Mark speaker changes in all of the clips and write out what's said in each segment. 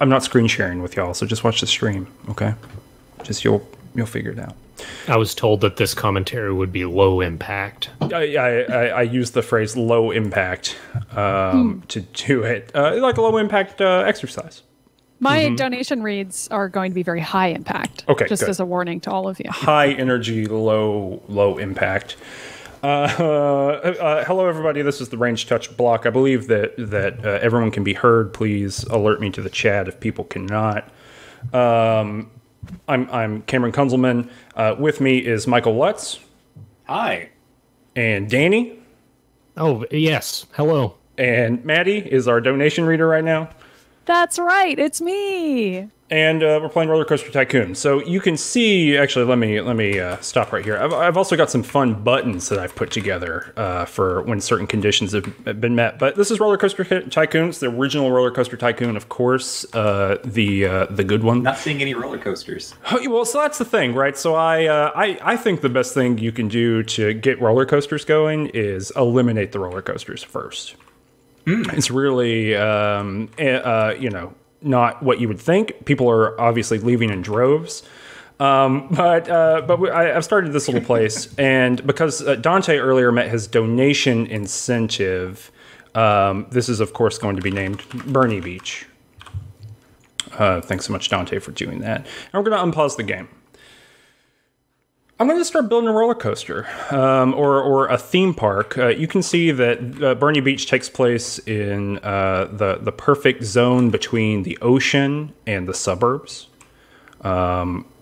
Speaker 1: I'm not screen sharing with y'all, so just watch the stream, okay? Just you'll figure it out.
Speaker 2: I was told that this commentary would be low impact.
Speaker 1: I use the phrase low impact to do it, like a low impact exercise.
Speaker 3: My donation reads are going to be very high impact.
Speaker 1: Okay,
Speaker 3: just
Speaker 1: good.
Speaker 3: as a warning to all of you.
Speaker 1: High energy, low impact. Hello, everybody. This is the Range Touch block. I believe that everyone can be heard. Please alert me to the chat if people cannot. I'm Cameron Kunzelman. With me is Michael Lutz.
Speaker 4: Hi.
Speaker 1: And Danny.
Speaker 2: Oh, yes. Hello.
Speaker 1: And Maddie is our donation reader right now.
Speaker 3: That's right. It's me.
Speaker 1: And we're playing Rollercoaster Tycoon. So you can see, actually, let me stop right here. I've also got some fun buttons that I've put together for when certain conditions have been met. But this is Rollercoaster Tycoon. It's the original Rollercoaster Tycoon, of course, the good one.
Speaker 4: Not seeing any roller coasters.
Speaker 1: Well, so that's the thing, right? So I think the best thing you can do to get roller coasters going is eliminate the roller coasters first. It's really, not what you would think. People are obviously leaving in droves. But I've started this little place, and because Dante earlier met his donation incentive, this is, of course, going to be named Bernie Beach. Thanks so much, Dante, for doing that. And we're going to unpause the game. I'm going to start building a roller coaster or a theme park. You can see that Bernie Beach takes place in the perfect zone between the ocean and the suburbs.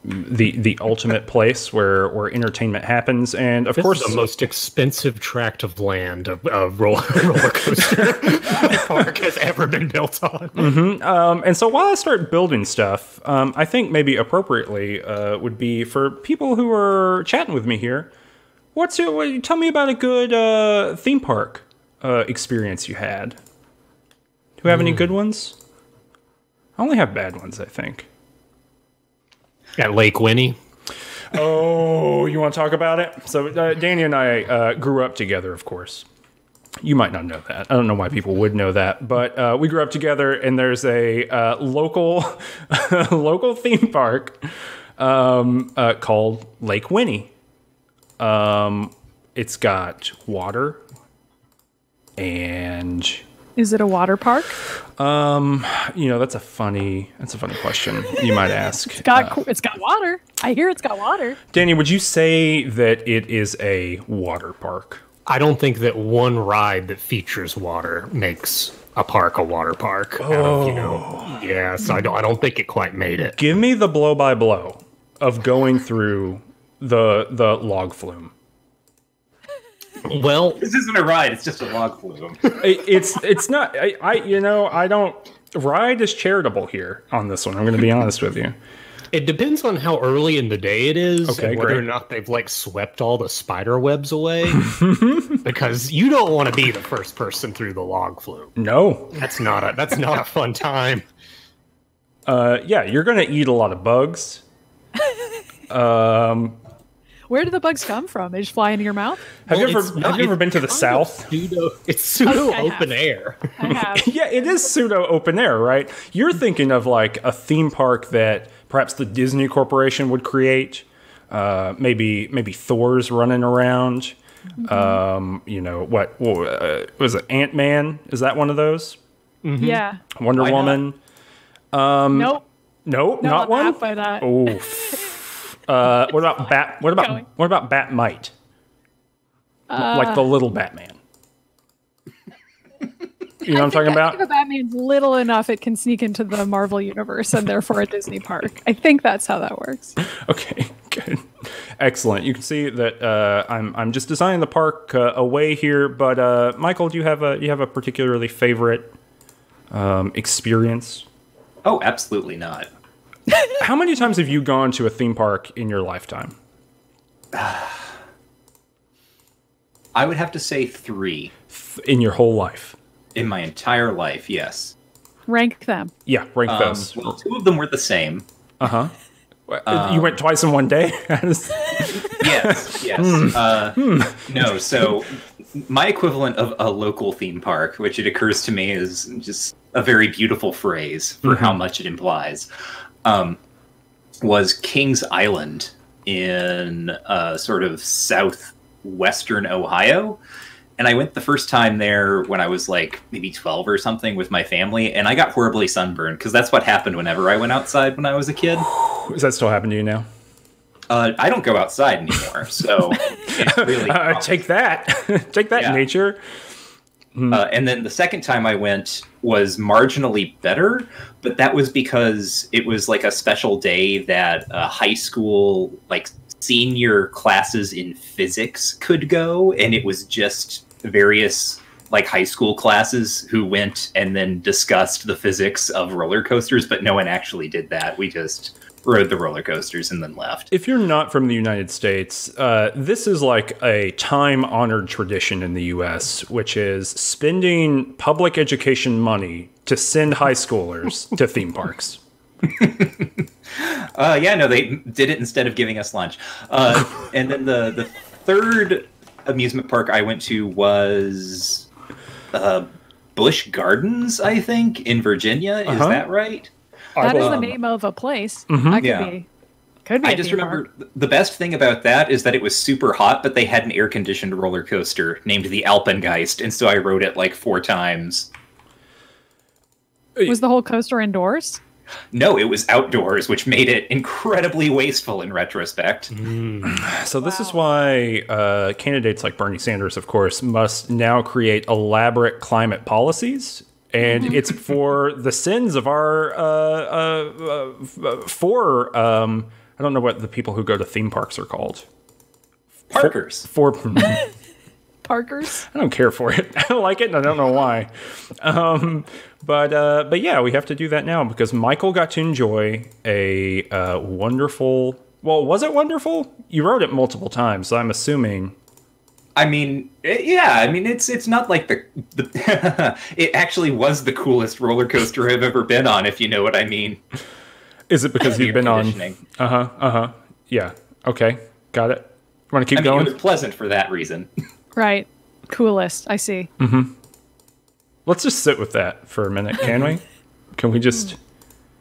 Speaker 1: The ultimate place where entertainment happens, and of course,
Speaker 2: the most expensive tract of land a roller coaster park has ever been built on.
Speaker 1: And so while I start building stuff, I think maybe appropriately would be for people who are chatting with me here. Tell me about a good theme park experience you had. Do you have any good ones? I only have bad ones, I think.
Speaker 2: At Lake Winnie.
Speaker 1: Oh, you want to talk about it? So Danny and I grew up together, of course. You might not know that. I don't know why people would know that, but we grew up together, and there's a local theme park called Lake Winnie. It's got water, and
Speaker 3: is it a water park?
Speaker 1: That's a funny question you might ask.
Speaker 3: It's got water. I hear it's got water.
Speaker 1: Danny, would you say that it is a water park?
Speaker 2: I don't think that one ride that features water makes a park a water park. So I don't think it quite made it.
Speaker 1: Give me the blow by blow of going through the log flume.
Speaker 2: Well,
Speaker 4: this isn't a ride; it's just a log flume.
Speaker 1: It's not. I don't. Ride is charitable here on this one. I'm going to be honest with you.
Speaker 2: It depends on how early in the day it is, and whether
Speaker 1: great.
Speaker 2: or not they've swept all the spider webs away. Because you don't want to be the first person through the log flume.
Speaker 1: No,
Speaker 2: that's not a fun time.
Speaker 1: Yeah, you're going to eat a lot of bugs.
Speaker 3: Where do the bugs come from? They just fly into your mouth?
Speaker 1: Have you ever been to the South?
Speaker 2: It's pseudo open air.
Speaker 3: I have.
Speaker 1: Yeah, it is pseudo open air, right? You're thinking of like a theme park that perhaps the Disney Corporation would create. Maybe Thor's running around. What was it? Ant-Man? Is that one of those?
Speaker 3: Mm-hmm. Yeah.
Speaker 1: Wonder Woman.
Speaker 3: Nope.
Speaker 1: Nope, not one.
Speaker 3: Half by that.
Speaker 1: Oh. What about Batmite? Like the little Batman. You know what I'm talking about?
Speaker 3: I think Batman's little enough it can sneak into the Marvel universe and therefore a Disney park. I think that's how that works.
Speaker 1: Okay, good, excellent. You can see that I'm just designing the park away here. But Michael, do you have a particularly favorite experience?
Speaker 4: Oh, absolutely not.
Speaker 1: How many times have you gone to a theme park in your lifetime?
Speaker 4: I would have to say 3.
Speaker 1: In your whole life?
Speaker 4: In my entire life, yes.
Speaker 3: Rank them.
Speaker 1: Yeah, rank those.
Speaker 4: Well, 2 of them were the same.
Speaker 1: Uh-huh. You went twice in one day?
Speaker 4: Yes. No, so my equivalent of a local theme park, which it occurs to me is just a very beautiful phrase for how much it implies, was Kings Island in sort of southwestern Ohio. And I went the first time there when I was like maybe 12 or something with my family, and I got horribly sunburned because that's what happened whenever I went outside when I was a kid.
Speaker 1: Does that still happen to you now?
Speaker 4: I don't go outside anymore, so it's really
Speaker 1: take that. Take that,
Speaker 4: Yeah.
Speaker 1: nature.
Speaker 4: And then the second time I went was marginally better, but that was because it was like a special day that high school, like senior classes in physics could go, and it was just various like high school classes who went and then discussed the physics of roller coasters, but no one actually did that. We just rode the roller coasters and then left.
Speaker 1: If you're not from the United States, this is like a time-honored tradition in the U.S., which is spending public education money to send high schoolers to theme parks.
Speaker 4: Yeah, no, they did it instead of giving us lunch. And then the third amusement park I went to was Busch Gardens, I think, in Virginia. Is that right?
Speaker 3: That is the name of a place. That could
Speaker 4: Yeah.
Speaker 3: be. Could be.
Speaker 4: I
Speaker 3: a
Speaker 4: just
Speaker 3: theme
Speaker 4: remember
Speaker 3: park.
Speaker 4: the best thing about that is that it was super hot, but they had an air-conditioned roller coaster named the Alpengeist, and so I rode it like 4 times.
Speaker 3: Was the whole coaster indoors?
Speaker 4: No, it was outdoors, which made it incredibly wasteful in retrospect.
Speaker 1: So this is why candidates like Bernie Sanders, of course, must now create elaborate climate policies. And it's for the sins of our I don't know what the people who go to theme parks are called.
Speaker 4: Parkers.
Speaker 1: For
Speaker 3: Parkers?
Speaker 1: I don't care for it. I don't like it, and I don't know why. But yeah, we have to do that now because Michael got to enjoy a wonderful. Well, was it wonderful? You rode it multiple times, so I'm assuming.
Speaker 4: I mean, yeah. I mean, it's not like the it actually was the coolest roller coaster I've ever been on, if you know what I mean.
Speaker 1: Is it because you've been on?
Speaker 4: Conditioning.
Speaker 1: Yeah. Okay. Got it. Want to keep
Speaker 4: I mean,
Speaker 1: going?
Speaker 4: it was pleasant for that reason.
Speaker 3: Right. Coolest. I see.
Speaker 1: Let's just sit with that for a minute, can we? Can we just?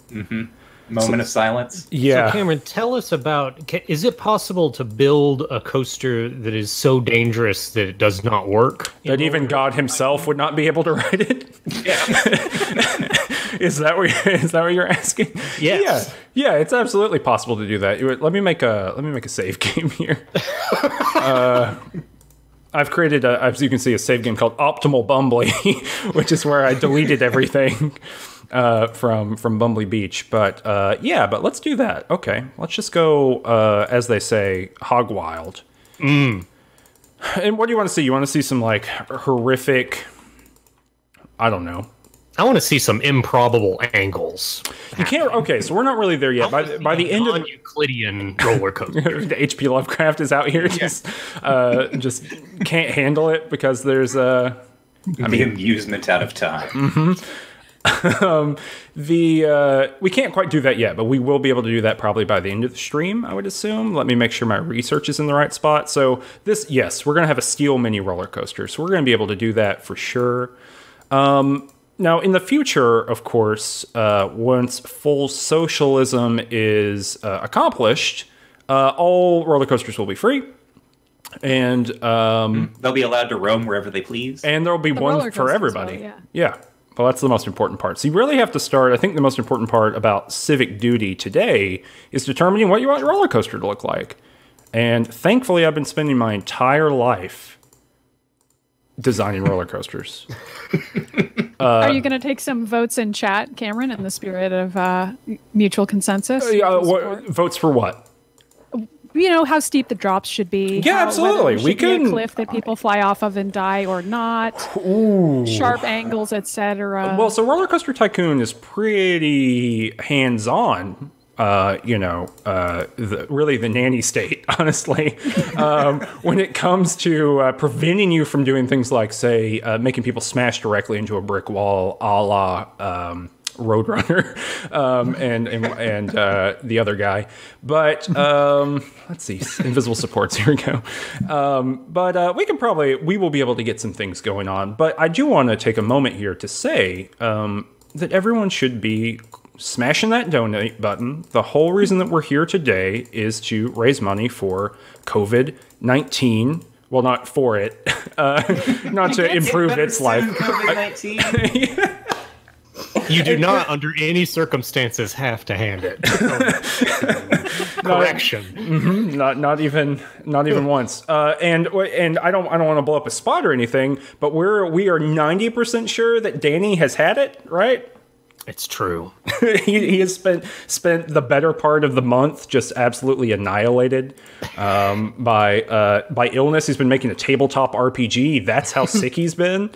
Speaker 4: Moment of silence.
Speaker 1: Yeah.
Speaker 2: So Cameron, tell us about, is it possible to build a coaster that is so dangerous that it does not work?
Speaker 1: That even God himself would not be able to ride it? Is that what you're asking?
Speaker 2: Yes.
Speaker 1: Yeah, it's absolutely possible to do that. Let me make a save game here. I've created, as you can see, a save game called Optimal Bumbly, which is where I deleted everything from Bumbly Beach. But but let's do that. Okay, let's just go, as they say, hog wild. And what do you want to see? You want to see some like horrific? I don't know.
Speaker 2: I want to see some improbable angles.
Speaker 1: You can't. Okay, so we're not really there yet. By the end of
Speaker 2: non-Euclidean roller coaster.
Speaker 1: the H.P. Lovecraft is out here, just can't handle it because there's
Speaker 4: The amusement out of time.
Speaker 1: we can't quite do that yet, but we will be able to do that probably by the end of the stream, I would assume. Let me make sure my research is in the right spot. So we're going to have a steel mini roller coaster, so we're going to be able to do that for sure. Now, in the future, of course, once full socialism is accomplished, all roller coasters will be free. And
Speaker 4: They'll be allowed to roam wherever they please.
Speaker 1: and there'll be one
Speaker 3: roller
Speaker 1: for
Speaker 3: coasters
Speaker 1: everybody.
Speaker 3: will, yeah.
Speaker 1: Yeah. Well, that's the most important part. So you really have to start. I think the most important part about civic duty today is determining what you want your roller coaster to look like. And thankfully, I've been spending my entire life designing roller coasters.
Speaker 3: Are you going to take some votes in chat, Cameron, in the spirit of mutual consensus? mutual support?
Speaker 1: Votes for what?
Speaker 3: You know how steep the drops should be.
Speaker 1: Yeah, absolutely.
Speaker 3: Whether
Speaker 1: We
Speaker 3: it should be
Speaker 1: can-
Speaker 3: a cliff that people fly off of and die or not. Sharp angles, etc.
Speaker 1: Well, so Rollercoaster Tycoon is pretty hands-on. Really the nanny state, honestly, when it comes to preventing you from doing things like, say, making people smash directly into a brick wall, a la Roadrunner and the other guy. But let's see, invisible supports. Here we go. But we will be able to get some things going on. But I do want to take a moment here to say, that everyone should be smashing that donate button. The whole reason that we're here today is to raise money for COVID-19. Well, not for it, not to improve its life.
Speaker 4: COVID-19.
Speaker 2: You do not, under any circumstances, have to hand it. Correction.
Speaker 1: Not even once. And I don't want to blow up a spot or anything, but we are 90% sure that Danny has had it, right?
Speaker 2: It's true.
Speaker 1: he has spent the better part of the month just absolutely annihilated by illness. He's been making a tabletop RPG. That's how sick he's been.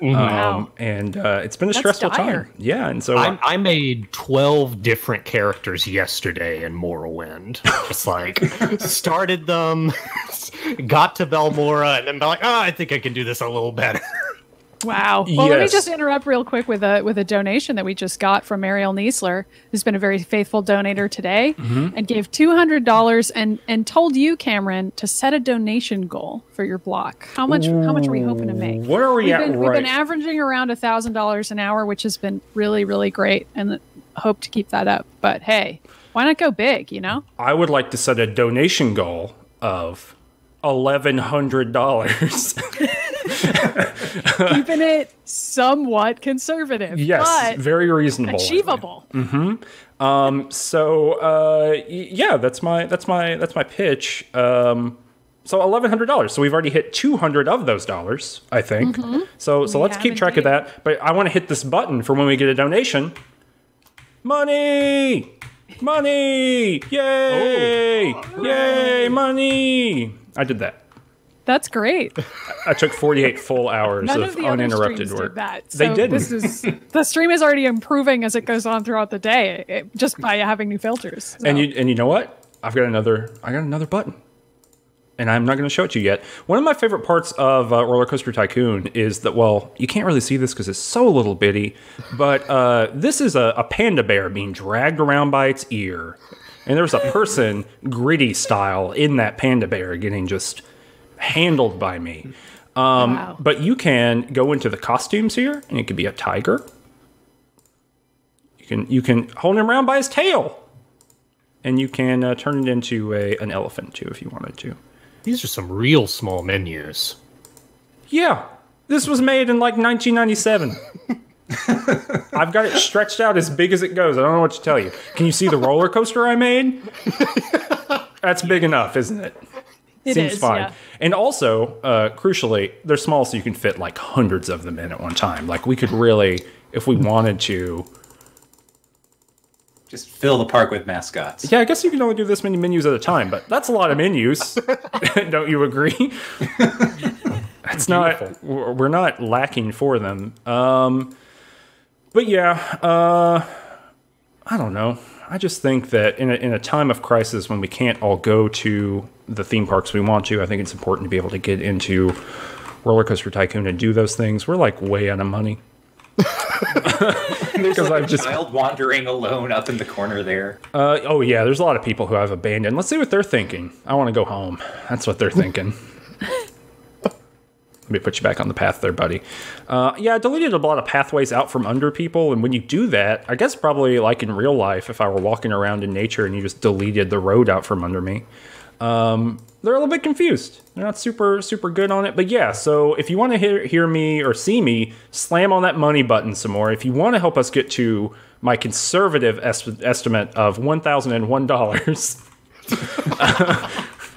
Speaker 3: Wow.
Speaker 1: And it's been a stressful time. Yeah, and so
Speaker 2: I made 12 different characters yesterday in Morrowind. Just like started them, got to Belmora, and then be like, I think I can do this a little better.
Speaker 3: Wow. Well, let me just interrupt real quick with a donation that we just got from Mariel Niesler, who's been a very faithful donator today, and gave $200 and told you, Cameron, to set a donation goal for your block. How much are we hoping to make?
Speaker 1: What are we at?
Speaker 3: We've been averaging around $1,000 an hour, which has been really, really great, and hope to keep that up. But hey, why not go big? You know,
Speaker 1: I would like to set a donation goal of $1,100.
Speaker 3: Keeping it somewhat conservative.
Speaker 1: Yes,
Speaker 3: but
Speaker 1: very reasonable.
Speaker 3: Achievable.
Speaker 1: Yeah, that's my pitch. So $1,100. So we've already hit 200 of those dollars, I think. So let's keep track of that. But I want to hit this button for when we get a donation. Money! Yay! Yay! Money! I did that.
Speaker 3: That's great.
Speaker 1: I took 48 full hours of
Speaker 3: the
Speaker 1: uninterrupted
Speaker 3: other
Speaker 1: work.
Speaker 3: did that.
Speaker 1: They
Speaker 3: So
Speaker 1: didn't.
Speaker 3: The stream is already improving as it goes on throughout the day, just by having new filters. So.
Speaker 1: And you know what? I got another button, and I'm not going to show it to you yet. One of my favorite parts of Rollercoaster Tycoon is that, well, you can't really see this because it's so little bitty, but this is a panda bear being dragged around by its ear, and there's a person gritty style in that panda bear getting just handled by me.
Speaker 3: Wow.
Speaker 1: But you can go into the costumes here, and it could be a tiger. You can hold him around by his tail, and you can turn it into an elephant too if you wanted to.
Speaker 2: These are some real small menus.
Speaker 1: Yeah, this was made in like 1997. I've got it stretched out as big as it goes. I don't know what to tell you. Can you see the roller coaster I made? That's big enough, isn't it?
Speaker 3: It
Speaker 1: Seems
Speaker 3: is,
Speaker 1: fine.
Speaker 3: yeah.
Speaker 1: And also, crucially, they're small, so you can fit like hundreds of them in at one time. Like we could really, if we wanted to,
Speaker 4: Just fill the park with mascots.
Speaker 1: yeah, I guess you can only do this many menus at a time, but that's a lot of menus. Don't you agree? It's not. We're not lacking for them. But yeah, I don't know. I just think that in a time of crisis when we can't all go to the theme parks we want to, I think it's important to be able to get into Rollercoaster Tycoon and do those things. We're like way out of money.
Speaker 4: There's like a child wandering alone up in the corner there.
Speaker 1: Oh yeah, there's a lot of people who I've abandoned. Let's see what they're thinking. I want to go home. That's what they're thinking. Let me put you back on the path there, buddy. Yeah, I deleted a lot of pathways out from under people, and when you do that, I guess probably like in real life, if I were walking around in nature and you just deleted the road out from under me, they're a little bit confused. They're not super good on it. But yeah, so if you want to hear me or see me, slam on that money button some more. If you want to help us get to my conservative estimate of $1,001,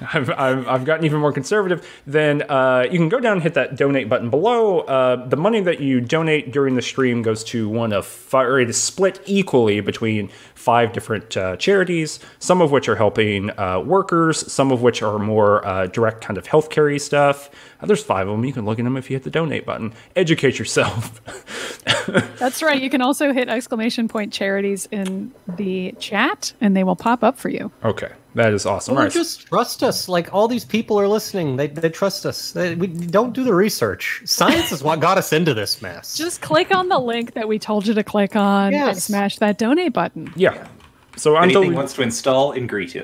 Speaker 1: I've gotten even more conservative, then you can go down and hit that donate button below. The money that you donate during the stream goes to one of five, or it is split equally between 5 different charities, some of which are helping workers, some of which are more direct kind of healthcare-y stuff. There's 5 of them. You can look at them if you hit the donate button. Educate yourself.
Speaker 3: That's right. You can also hit / charities in the chat, and they will pop up for you.
Speaker 1: Okay. That is awesome.
Speaker 2: Well,
Speaker 1: Right.
Speaker 2: just trust us. Like, all these people are listening. They trust us. We don't do the research. Science is what got us into this mess.
Speaker 3: Just click on the link that we told you to click on and
Speaker 2: Yes.
Speaker 3: smash that donate button.
Speaker 1: Yeah. So I'm
Speaker 4: Anything wants to install, agree to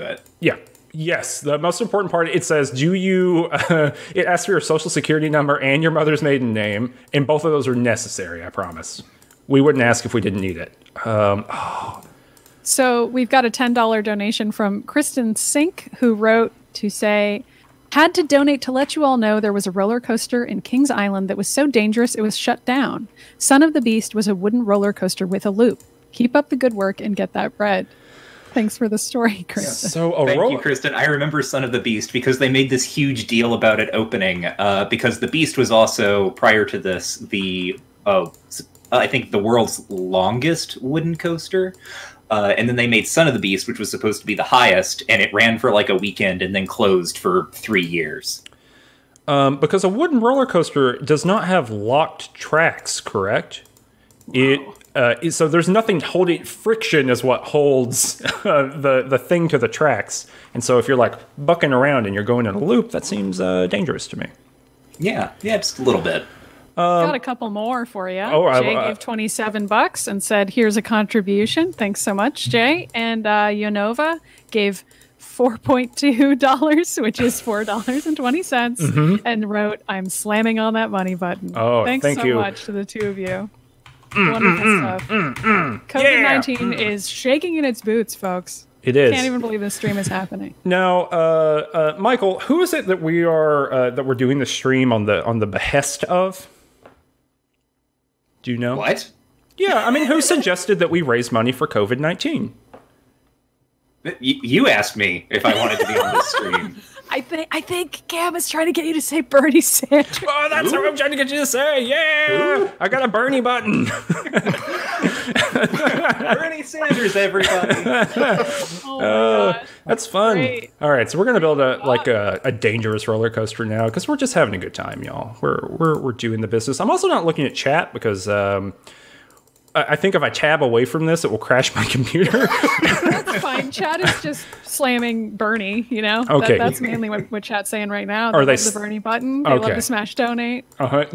Speaker 4: it.
Speaker 1: Yeah. Yes. The most important part, it says, do you, it asks for your social security number and your mother's maiden name, and both of those are necessary, I promise. We wouldn't ask if we didn't need it.
Speaker 3: So we've got a $10 donation from Kristen Sink, who wrote to say, had to donate to let you all know there was a roller coaster in Kings Island that was so dangerous it was shut down. Son of the Beast was a wooden roller coaster with a loop. Keep up the good work and get that bread. Thanks for the story, Kristen.
Speaker 4: Thank you, Kristen. I remember Son of the Beast because they made this huge deal about it opening. Because the Beast was also, prior to this, I think the world's longest wooden coaster. And then they made Son of the Beast, which was supposed to be the highest, and it ran for like a weekend and then closed for 3 years.
Speaker 1: Because a wooden roller coaster does not have locked tracks, correct? Wow. So there's nothing holding friction is what holds the thing to the tracks. And so if you're like bucking around and you're going in a loop, that seems dangerous to me.
Speaker 4: Yeah, just a little bit.
Speaker 3: Got a couple more for you. Jay gave $27 and said, here's a contribution. Thanks so much, Jay. And Yonova gave $4.2, which is $4.20, and wrote, I'm slamming on that money button. Thanks so much to the two of you. Wonderful stuff. COVID-19 is shaking in its boots, folks.
Speaker 1: It is.
Speaker 3: Can't even believe this stream is happening.
Speaker 1: Now, Michael, who is it that we're doing the stream on the behest of? Do you know?
Speaker 4: What?
Speaker 1: Yeah, I mean, who suggested that we raise money for COVID-19?
Speaker 4: You asked me if I wanted to be on this stream.
Speaker 3: I think Cam is trying to get you to say Bernie Sanders.
Speaker 1: Oh, that's what I'm trying to get you to say. Yeah, Ooh. I got a Bernie button.
Speaker 4: Bernie Sanders, everybody.
Speaker 3: Oh my gosh.
Speaker 1: That's fun.
Speaker 3: Great.
Speaker 1: All right, so we're gonna build a dangerous roller coaster now because we're just having a good time, y'all. We're doing the business. I'm also not looking at chat because I think if I tab away from this, it will crash my computer.
Speaker 3: That's fine. Chat is just slamming Bernie, you know?
Speaker 1: Okay.
Speaker 3: That's mainly what chat's saying right now.
Speaker 1: Are they
Speaker 3: love the Bernie button. They love to smash donate.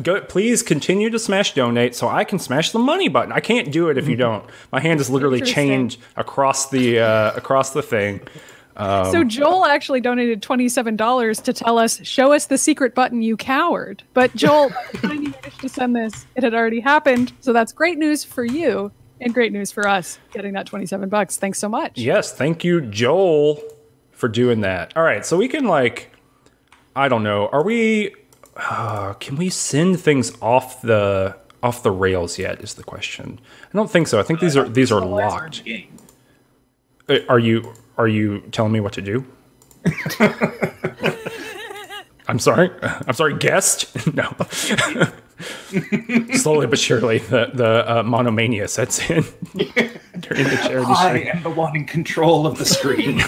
Speaker 1: Go, please continue to smash donate so I can smash the money button. I can't do it if you don't. My hand is literally chained across the thing.
Speaker 3: So Joel actually donated $27 to tell us, show us the secret button, you coward. But Joel, by the time you managed to send this, it had already happened. So that's great news for you and great news for us getting that $27. Thanks so much.
Speaker 1: Yes, thank you, Joel, for doing that. All right, so we can I don't know. Are we? Can we send things off the rails yet? Is the question. I don't think so. I think these are locked. Are you telling me what to do? I'm sorry, guest? No. Slowly but surely, the monomania sets in during the charity stream.
Speaker 4: I am the one in control of the screen.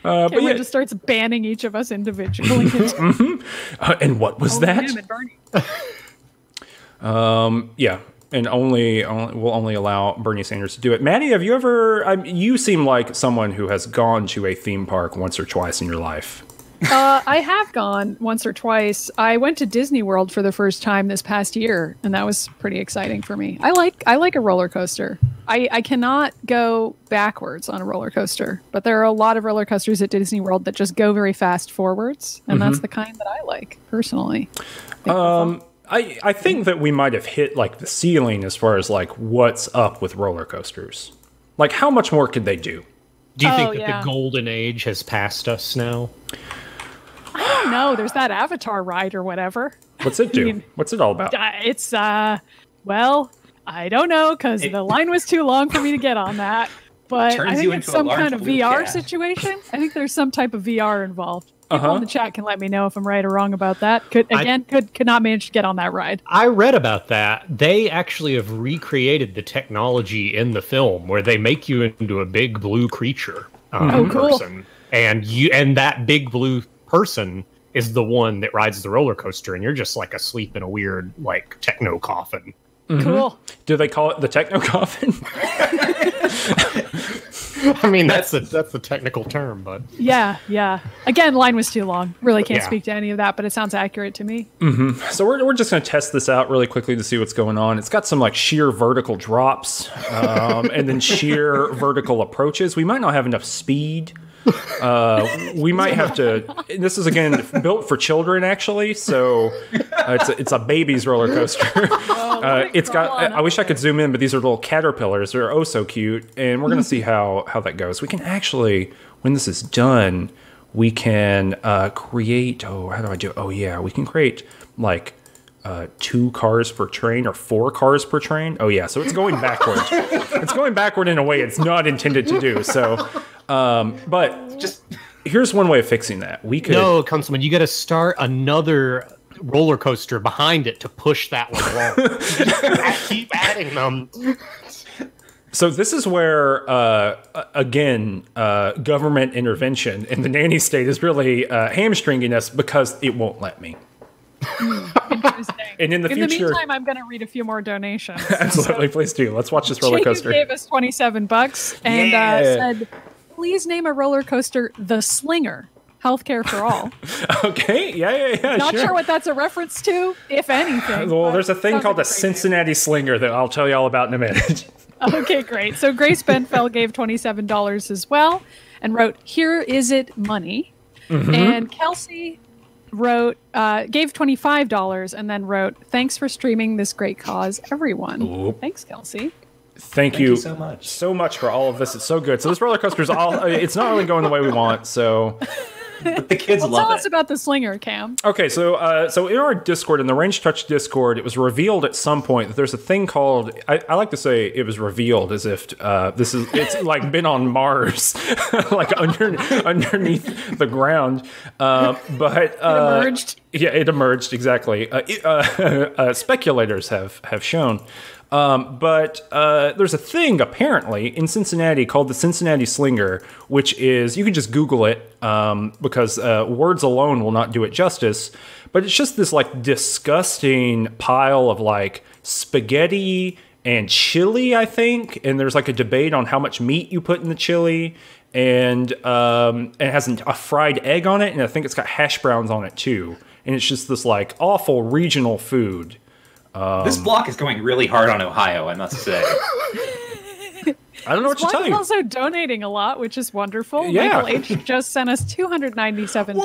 Speaker 3: Cameron just starts banning each of us individually.
Speaker 1: And what was that? Yeah. And we'll only allow Bernie Sanders to do it. Maddie, have you ever? You seem like someone who has gone to a theme park once or twice in your life.
Speaker 3: I have gone once or twice. I went to Disney World for the first time this past year, and that was pretty exciting for me. I like a roller coaster. I cannot go backwards on a roller coaster, but there are a lot of roller coasters at Disney World that just go very fast forwards, and that's the kind that I like personally.
Speaker 1: I think that we might have hit the ceiling as far as what's up with roller coasters. How much more could they do?
Speaker 2: Do you think that the golden age has passed us now?
Speaker 3: I don't know. There's that Avatar ride or whatever.
Speaker 1: What's it do? What's it all about?
Speaker 3: It's well, I don't know because the line was too long for me to get on that. But I think it's some kind of VR situation. I think there's some type of VR involved. People in the chat can let me know if I'm right or wrong about that. Could not manage to get on that ride.
Speaker 2: I read about that. They actually have recreated the technology in the film where they make you into a big blue creature person, and that big blue person is the one that rides the roller coaster, and you're just asleep in a weird techno coffin.
Speaker 3: Cool.
Speaker 1: Do they call it the techno coffin?
Speaker 2: I mean, that's the technical term, but
Speaker 3: yeah. Again, line was too long. Really can't speak to any of that, but it sounds accurate to me.
Speaker 1: So we're just going to test this out really quickly to see what's going on. It's got some sheer vertical drops, and then sheer vertical approaches. We might not have enough speed We might have to. This is again built for children, actually. So it's a baby's roller coaster. It's got. I wish I could zoom in, but these are little caterpillars. They're oh so cute, and we're gonna see how that goes. We can actually, when this is done, we can create. Oh, how do I do it? Oh yeah, we can create like 2 cars per train or 4 cars per train. Oh yeah, so it's going backwards. It's going backward in a way it's not intended to do. So. But just here's one way of fixing that. We could
Speaker 2: Councilman, you got to start another roller coaster behind it to push that one along. Keep adding them.
Speaker 1: So this is where, again, government intervention in the nanny state is really hamstringing us because it won't let me.
Speaker 3: Interesting.
Speaker 1: And in the future,
Speaker 3: meantime, I'm going to read a few more donations.
Speaker 1: Absolutely, please do. Let's watch this roller coaster.
Speaker 3: Jacob gave us $27 and said, "Please name a roller coaster the Slinger. Healthcare for all."
Speaker 1: Okay, yeah.
Speaker 3: Not sure what that's a reference to, if anything.
Speaker 1: Well, there's a thing called the Cincinnati Slinger that I'll tell you all about in a minute.
Speaker 3: Okay, great. So Grace Benfell gave $27 as well and wrote, "Here is it money." Mm-hmm. And Kelsey wrote, gave $25 and then wrote, "Thanks for streaming this great cause, everyone." Ooh. Thanks, Kelsey.
Speaker 1: Thank you so much for all of this. It's so good. So this roller coaster is it's not really going the way we want. So
Speaker 4: but the kids love it.
Speaker 3: Tell us about the Slinger, Cam.
Speaker 1: Okay, so in our Discord, in the Range Touch Discord, it was revealed at some point that there's a thing called, I like to say it was revealed as if it's like been on Mars, like underneath the ground. But it
Speaker 3: emerged.
Speaker 1: Yeah, it emerged, exactly. Speculators have shown. But there's a thing, apparently, in Cincinnati called the Cincinnati Slinger, which is, you can just Google it, because words alone will not do it justice, but it's just this, like, disgusting pile of, like, spaghetti and chili, I think, and there's, like, a debate on how much meat you put in the chili, and it has a fried egg on it, and I think it's got hash browns on it, too, and it's just this, like, awful regional food.
Speaker 4: This block is going really hard on Ohio, I must say.
Speaker 1: I don't know what to tell you.
Speaker 3: Also donating a lot, which is wonderful.
Speaker 1: Yeah.
Speaker 3: Michael H. just sent us $297.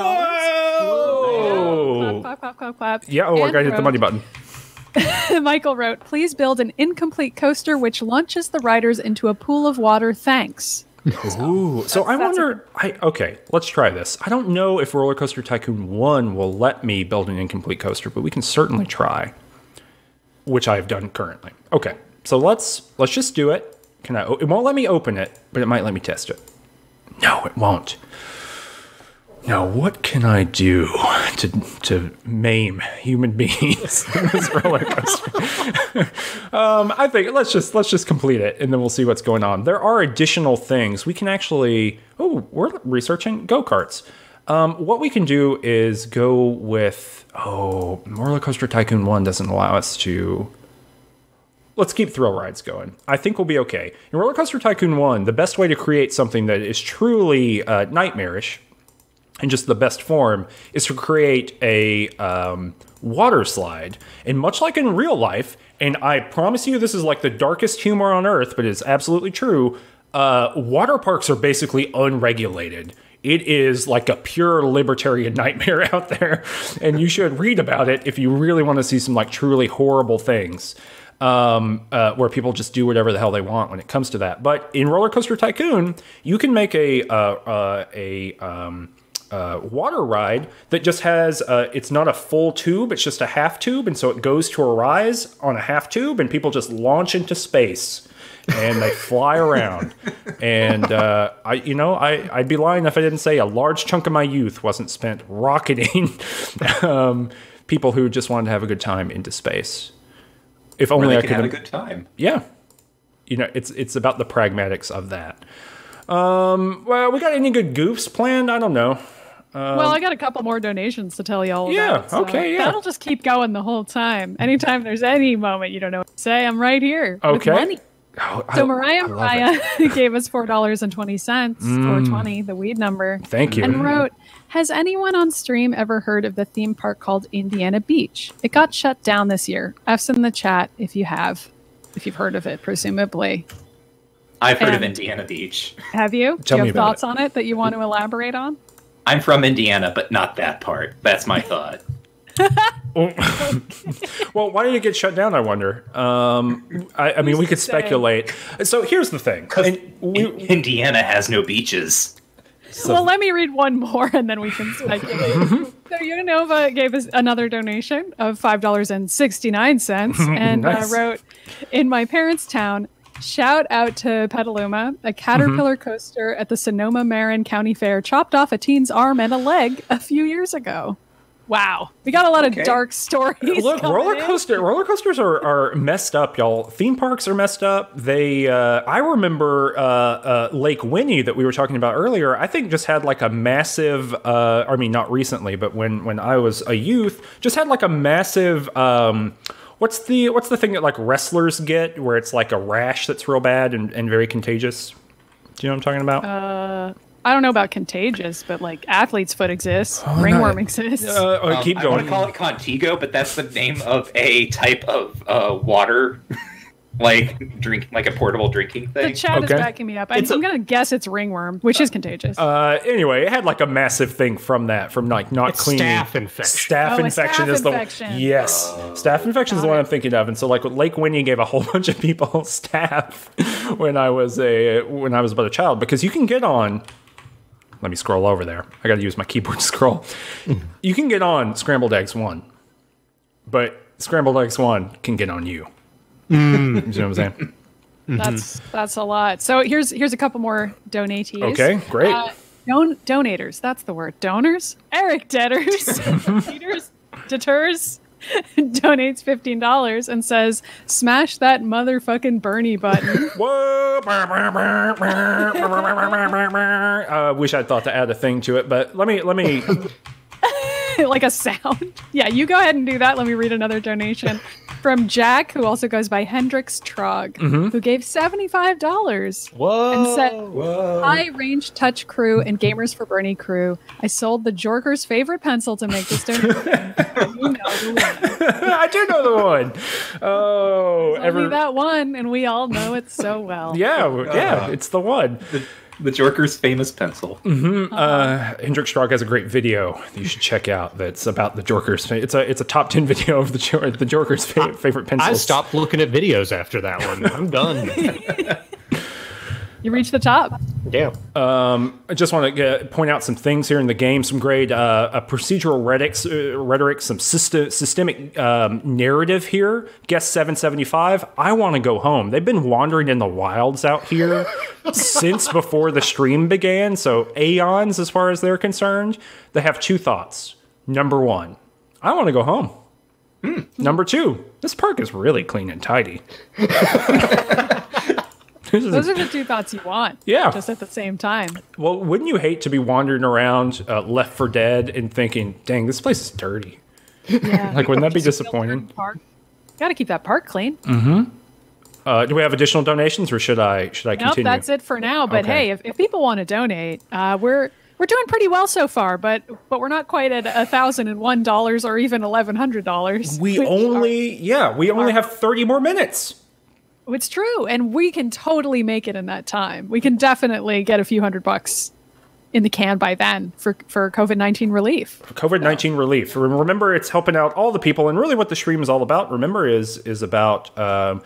Speaker 1: Whoa!
Speaker 3: Clap, clap.
Speaker 1: Yeah, I gotta hit the money button.
Speaker 3: Michael wrote, "Please build an incomplete coaster which launches the riders into a pool of water. Thanks."
Speaker 1: Ooh, so I wonder. Okay, let's try this. I don't know if Rollercoaster Tycoon 1 will let me build an incomplete coaster, but we can certainly try. Which I've done currently. Okay, so let's just do it. It won't let me open it, but it might let me test it. No, it won't. Now, what can I do to maim human beings in this roller coaster? I think let's just complete it, and then we'll see what's going on. There are additional things we can actually. Oh, we're researching go-karts. What we can do is go with. Oh, Rollercoaster Tycoon 1 doesn't allow us to. Let's keep thrill rides going. I think we'll be okay. In Rollercoaster Tycoon 1, the best way to create something that is truly nightmarish, and just the best form, is to create a water slide. And much like in real life, and I promise you this is like the darkest humor on earth, but it's absolutely true, water parks are basically unregulated. It is like a pure libertarian nightmare out there, and you should read about it if you really want to see some like truly horrible things, where people just do whatever the hell they want when it comes to that. But in Rollercoaster Tycoon, you can make a water ride that just has it's not a full tube, it's just a half tube, and so it goes to a rise on a half tube, and people just launch into space. And they fly around, and I'd be lying if I didn't say a large chunk of my youth wasn't spent rocketing people who just wanted to have a good time into space. If only I could
Speaker 4: have a good time.
Speaker 1: Yeah, it's about the pragmatics of that. Well, we got any good goofs planned? I don't know.
Speaker 3: Well, I got a couple more donations to tell you all about.
Speaker 1: So okay,
Speaker 3: that'll just keep going the whole time. Anytime there's any moment you don't know what to say, I'm right here.
Speaker 1: Okay.
Speaker 3: With money. So Mariah gave us $4.20, 420, the weed number.
Speaker 1: Thank you.
Speaker 3: And wrote, "Has anyone on stream ever heard of the theme park called Indiana Beach? It got shut down this year. F's in the chat if you've heard of it, presumably."
Speaker 4: I've heard of Indiana Beach.
Speaker 3: Have you?
Speaker 1: Tell
Speaker 3: Do
Speaker 1: me
Speaker 3: you have
Speaker 1: about
Speaker 3: thoughts on it that you want to elaborate on?
Speaker 4: I'm from Indiana, but not that part. That's my thought.
Speaker 1: Well, why did it get shut down, I wonder? I mean, we could speculate. So here's the thing.
Speaker 4: Indiana has no beaches.
Speaker 1: So,
Speaker 3: well, let me read one more and then we can speculate. So Unanova gave us another donation of $5.69 and
Speaker 1: Nice.
Speaker 3: Wrote, in my parents' town, shout out to Petaluma, a caterpillar coaster at the Sonoma-Marin County Fair chopped off a teen's arm and a leg a few years ago. Wow. We got a lot of dark stories.
Speaker 1: Look, roller coasters are messed up, y'all. Theme parks are messed up. They I remember Lake Winnie that we were talking about earlier, I think just had like a massive I mean not recently, but when I was a youth, just had like a massive what's the thing that like wrestlers get where it's like a rash that's real bad and very contagious? Do you know what I'm talking about?
Speaker 3: I don't know about contagious, but like athlete's foot exists. Ringworm exists.
Speaker 1: Keep
Speaker 4: I
Speaker 1: going.
Speaker 4: want to call it Contigo, but that's the name of a type of water, like a portable drinking thing.
Speaker 3: The chat is backing me up. I'm going to guess it's ringworm, which is contagious.
Speaker 1: Anyway, it had like a massive thing from like not cleaning.
Speaker 2: Staph infection.
Speaker 1: Staph infection is
Speaker 3: infection.
Speaker 1: yes. Staph infection is the one I'm thinking of, and so like Lake Winnie gave a whole bunch of people staph when I was about a child because you can get on. Let me scroll over there. I got to use my keyboard to scroll. You can get on Scrambled Eggs 1, but Scrambled Eggs 1 can get on you. You know what I'm saying?
Speaker 3: That's a lot. So here's a couple more donatees.
Speaker 1: Okay, great.
Speaker 3: Donators, that's the word. Donors? Eric Detters. Peters Deters donates $15 and says, smash that motherfucking Bernie button.
Speaker 1: Whoa! Wish I'd thought to add a thing to it, but let me.
Speaker 3: Like a sound. Yeah, you go ahead and do that. Let me read another donation from Jack, who also goes by Hendrix Trog, who gave $75.
Speaker 2: Whoa!
Speaker 3: And said, "Hi, Range Touch Crew and Gamers for Bernie crew. I sold the Jorker's favorite pencil to make this donation. You know the one.
Speaker 1: I do know the one. Oh,
Speaker 3: Only that one, and we all know it so well.
Speaker 1: Yeah, it's the one.
Speaker 4: The Jorker's famous pencil.
Speaker 1: Hendrik Strog has a great video that you should check out. That's about the Jorker's. It's a top 10 video of the Jorker's favorite pencils.
Speaker 2: I stopped looking at videos after that one. I'm done.
Speaker 3: You reached the top.
Speaker 2: Yeah.
Speaker 1: I just want to point out some things here in the game. Some great procedural rhetoric, some systemic narrative here. Guest 775. I want to go home. They've been wandering in the wilds out here since before the stream began. So aeons, as far as they're concerned. They have two thoughts. Number one, I want to go home. Number two, this park is really clean and tidy.
Speaker 3: Those are the two thoughts you want.
Speaker 1: Yeah.
Speaker 3: Just at the same time.
Speaker 1: Well, wouldn't you hate to be wandering around Left 4 Dead and thinking, dang, this place is dirty?
Speaker 3: Yeah.
Speaker 1: Like, wouldn't that be disappointing?
Speaker 3: Got to keep that park clean.
Speaker 1: Do we have additional donations, or should I continue?
Speaker 3: Nope, that's it for now. But
Speaker 1: Okay.
Speaker 3: hey, if people want to donate, we're doing pretty well so far, but we're not quite at $1,001 or even $1,100.
Speaker 1: We only have 30 more minutes.
Speaker 3: It's true, and we can totally make it in that time. We can definitely get a few $100 in the can by then for COVID-19 relief.
Speaker 1: COVID-19 relief. Remember, it's helping out all the people, and really what the stream is all about, remember, is about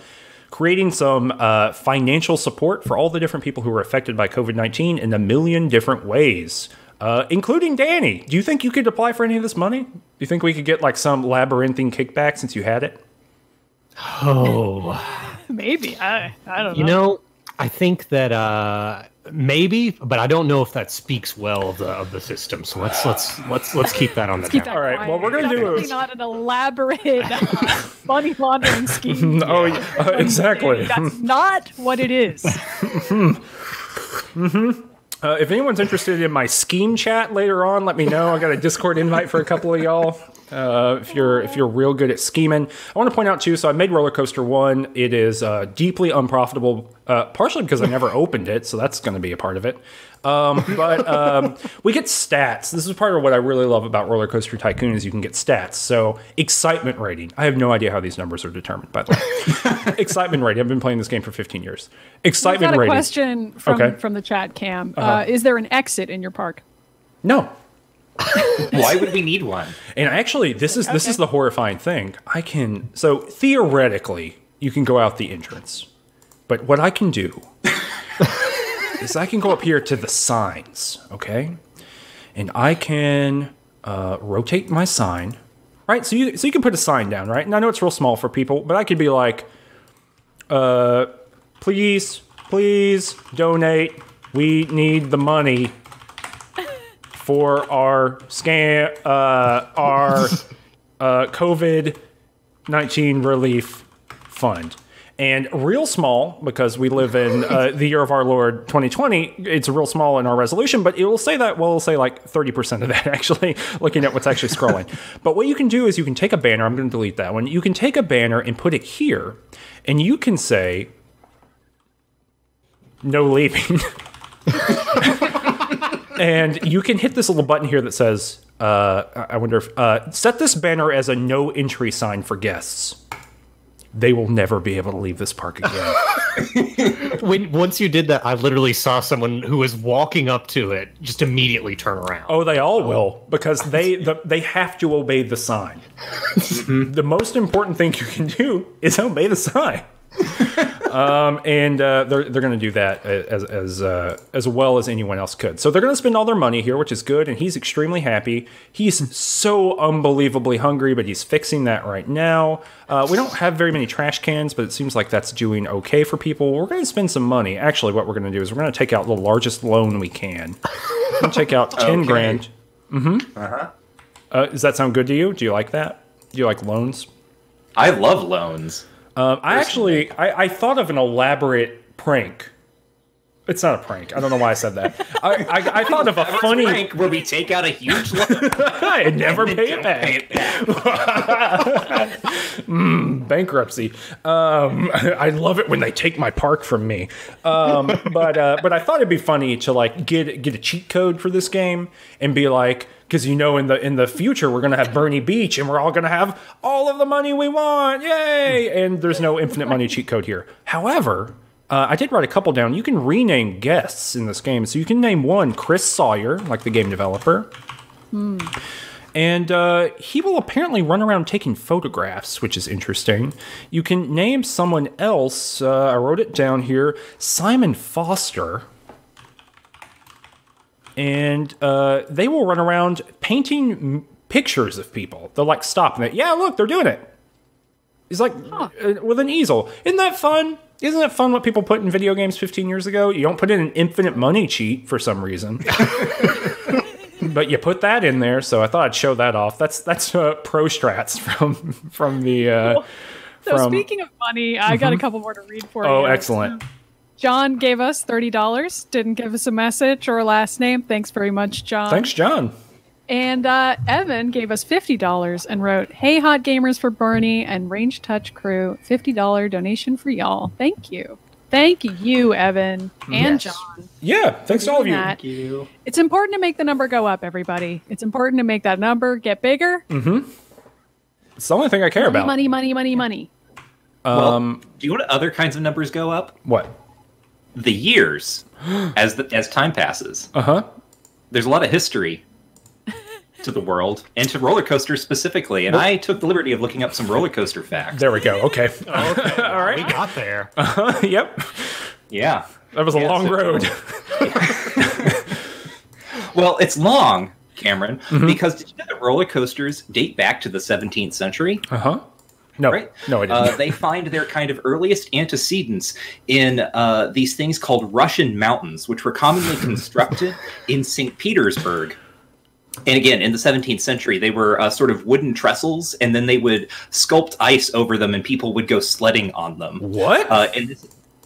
Speaker 1: creating some financial support for all the different people who were affected by COVID-19 in a million different ways, including Danny. Do you think you could apply for any of this money? Do you think we could get like some labyrinthine kickback since you had it?
Speaker 2: Oh,
Speaker 3: maybe. I don't know.
Speaker 2: You know, I think that maybe, but I don't know if that speaks well of the system. So let's keep that on the
Speaker 3: keep
Speaker 2: down.
Speaker 3: that
Speaker 1: All right,
Speaker 3: quiet.
Speaker 1: well, we're gonna do
Speaker 3: Definitely
Speaker 1: is-
Speaker 3: not an elaborate money laundering scheme.
Speaker 1: Oh, yeah, exactly.
Speaker 3: That's not what it is.
Speaker 1: If anyone's interested in my scheme chat later on, let me know. I got a Discord invite for a couple of y'all. if you're real good at scheming. I want to point out too. So I made Roller Coaster 1. It is deeply unprofitable, partially because I never opened it, so that's going to be a part of it. But we get stats. This is part of what I really love about Roller Coaster Tycoon is you can get stats. So excitement rating. I have no idea how these numbers are determined, by the way. Excitement rating. I've been playing this game for 15 years. Excitement rating.
Speaker 3: I've got a question from the chat cam. Is there an exit in your park?
Speaker 1: No.
Speaker 4: Why would we need one?
Speaker 1: And actually, this is the horrifying thing. So theoretically, you can go out the entrance. But what I can do is I can go up here to the signs, okay? And I can rotate my sign, right? So you can put a sign down, right? And I know it's real small for people, but I could be like, please donate. We need the money for our COVID-19 relief fund. And real small, because we live in the year of our Lord 2020, it's real small in our resolution, but it will say that, well, it'll say like 30% of that, actually, looking at what's actually scrolling. But what you can do is you can take a banner, I'm going to delete that one, you can take a banner and put it here, and you can say, no leaving. And you can hit this little button here that says, I wonder if, set this banner as a no entry sign for guests. They will never be able to leave this park again.
Speaker 2: Once you did that, I literally saw someone who was walking up to it just immediately turn around.
Speaker 1: Oh, they all will, because they have to obey the sign. The most important thing you can do is obey the sign. And they're going to do that as well as anyone else could. So they're going to spend all their money here, which is good, and he's extremely happy. He's so unbelievably hungry, but he's fixing that right now. We don't have very many trash cans, but it seems like that's doing okay for people. We're going to spend some money. Actually, what we're going to do is we're going to take out the largest loan we can. We're going to take out 10 grand. Mm-hmm. Uh-huh. Does that sound good to you? Do you like that? Do you like loans?
Speaker 4: I love loans.
Speaker 1: I thought of an elaborate prank. It's not a prank. I don't know why I said that. I thought of a funny
Speaker 4: prank where we take out a huge loan
Speaker 1: and never pay it back. Bankruptcy. I love it when they take my park from me. But I thought it'd be funny to like get a cheat code for this game and be like, because in the future we're gonna have Bernie Beach and we're all gonna have all of the money we want, yay! And there's no infinite money cheat code here. However, I did write a couple down. You can rename guests in this game, so you can name one Chris Sawyer, like the game developer, and he will apparently run around taking photographs, which is interesting. You can name someone else. I wrote it down here, Simon Foster. And they will run around painting pictures of people. They'll like stop and yeah, look, they're doing it. He's like with an easel. Isn't that fun? Isn't it fun what people put in video games 15 years ago? You don't put in an infinite money cheat for some reason. But you put that in there, so I thought I'd show that off. That's pro strats from the.
Speaker 3: Speaking of money, I got a couple more to read for you.
Speaker 1: Oh, excellent.
Speaker 3: John gave us $30. Didn't give us a message or a last name. Thanks very much, John.
Speaker 1: Thanks, John.
Speaker 3: And Evan gave us $50 and wrote, "Hey, Hot Gamers for Bernie and Range Touch Crew, $50 donation for y'all. Thank you." Thank you, Evan and John.
Speaker 1: Yeah, thanks to all of you.
Speaker 3: Thank you. It's important to make the number go up, everybody. It's important to make that number get bigger.
Speaker 1: Mm-hmm. It's the only thing I care about.
Speaker 3: Money, money, money, money.
Speaker 4: Well, do you know what other kinds of numbers go up?
Speaker 1: What?
Speaker 4: The years, as time passes.
Speaker 1: Uh-huh.
Speaker 4: There's a lot of history to the world, and to roller coasters specifically, and I took the liberty of looking up some roller coaster facts.
Speaker 1: There we go. Okay.
Speaker 2: Okay. All right. We got there.
Speaker 1: Yep.
Speaker 4: Yeah.
Speaker 1: That was a long road.
Speaker 4: Well, it's long, Cameron, because did you know that roller coasters date back to the 17th century?
Speaker 1: Uh-huh. No,
Speaker 4: right?
Speaker 1: No, I didn't.
Speaker 4: They find their kind of earliest antecedents in these things called Russian mountains, which were commonly constructed in St. Petersburg. And again, in the 17th century, they were sort of wooden trestles, and then they would sculpt ice over them, and people would go sledding on them.
Speaker 1: What?
Speaker 4: And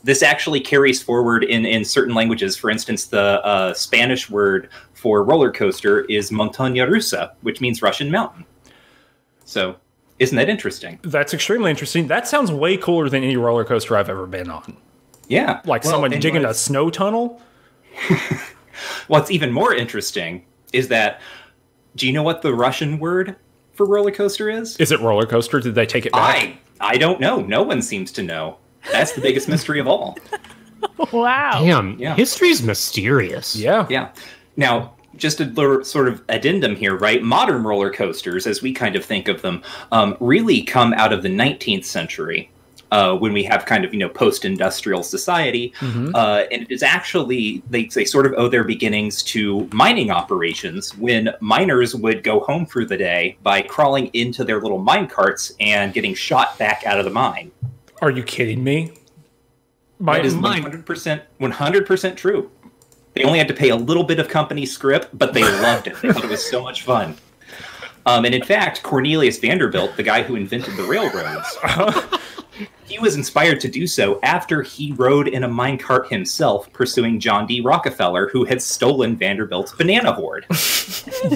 Speaker 4: this actually carries forward in certain languages. For instance, the Spanish word for roller coaster is montaña rusa, which means Russian mountain. So isn't that interesting?
Speaker 1: That's extremely interesting. That sounds way cooler than any roller coaster I've ever been on.
Speaker 4: Yeah.
Speaker 1: Like someone digging a snow tunnel?
Speaker 4: What's even more interesting is that, do you know what the Russian word for roller coaster is?
Speaker 1: Is it roller coaster? Did they take it back?
Speaker 4: I don't know. No one seems to know. That's the biggest mystery of all.
Speaker 3: Wow.
Speaker 2: Damn,
Speaker 4: Yeah.
Speaker 2: history's mysterious.
Speaker 1: Yeah.
Speaker 4: Yeah. Now, just a little sort of addendum here, right? Modern roller coasters, as we kind of think of them, really come out of the 19th century. When we have kind of, post-industrial society. And it is actually, they sort of owe their beginnings to mining operations, when miners would go home for the day by crawling into their little mine carts and getting shot back out of the mine.
Speaker 1: Are you kidding me?
Speaker 4: That is 100% true. They only had to pay a little bit of company script, but they loved it. They thought it was so much fun. And in fact, Cornelius Vanderbilt, the guy who invented the railroads, he was inspired to do so after he rode in a minecart himself, pursuing John D. Rockefeller, who had stolen Vanderbilt's banana hoard.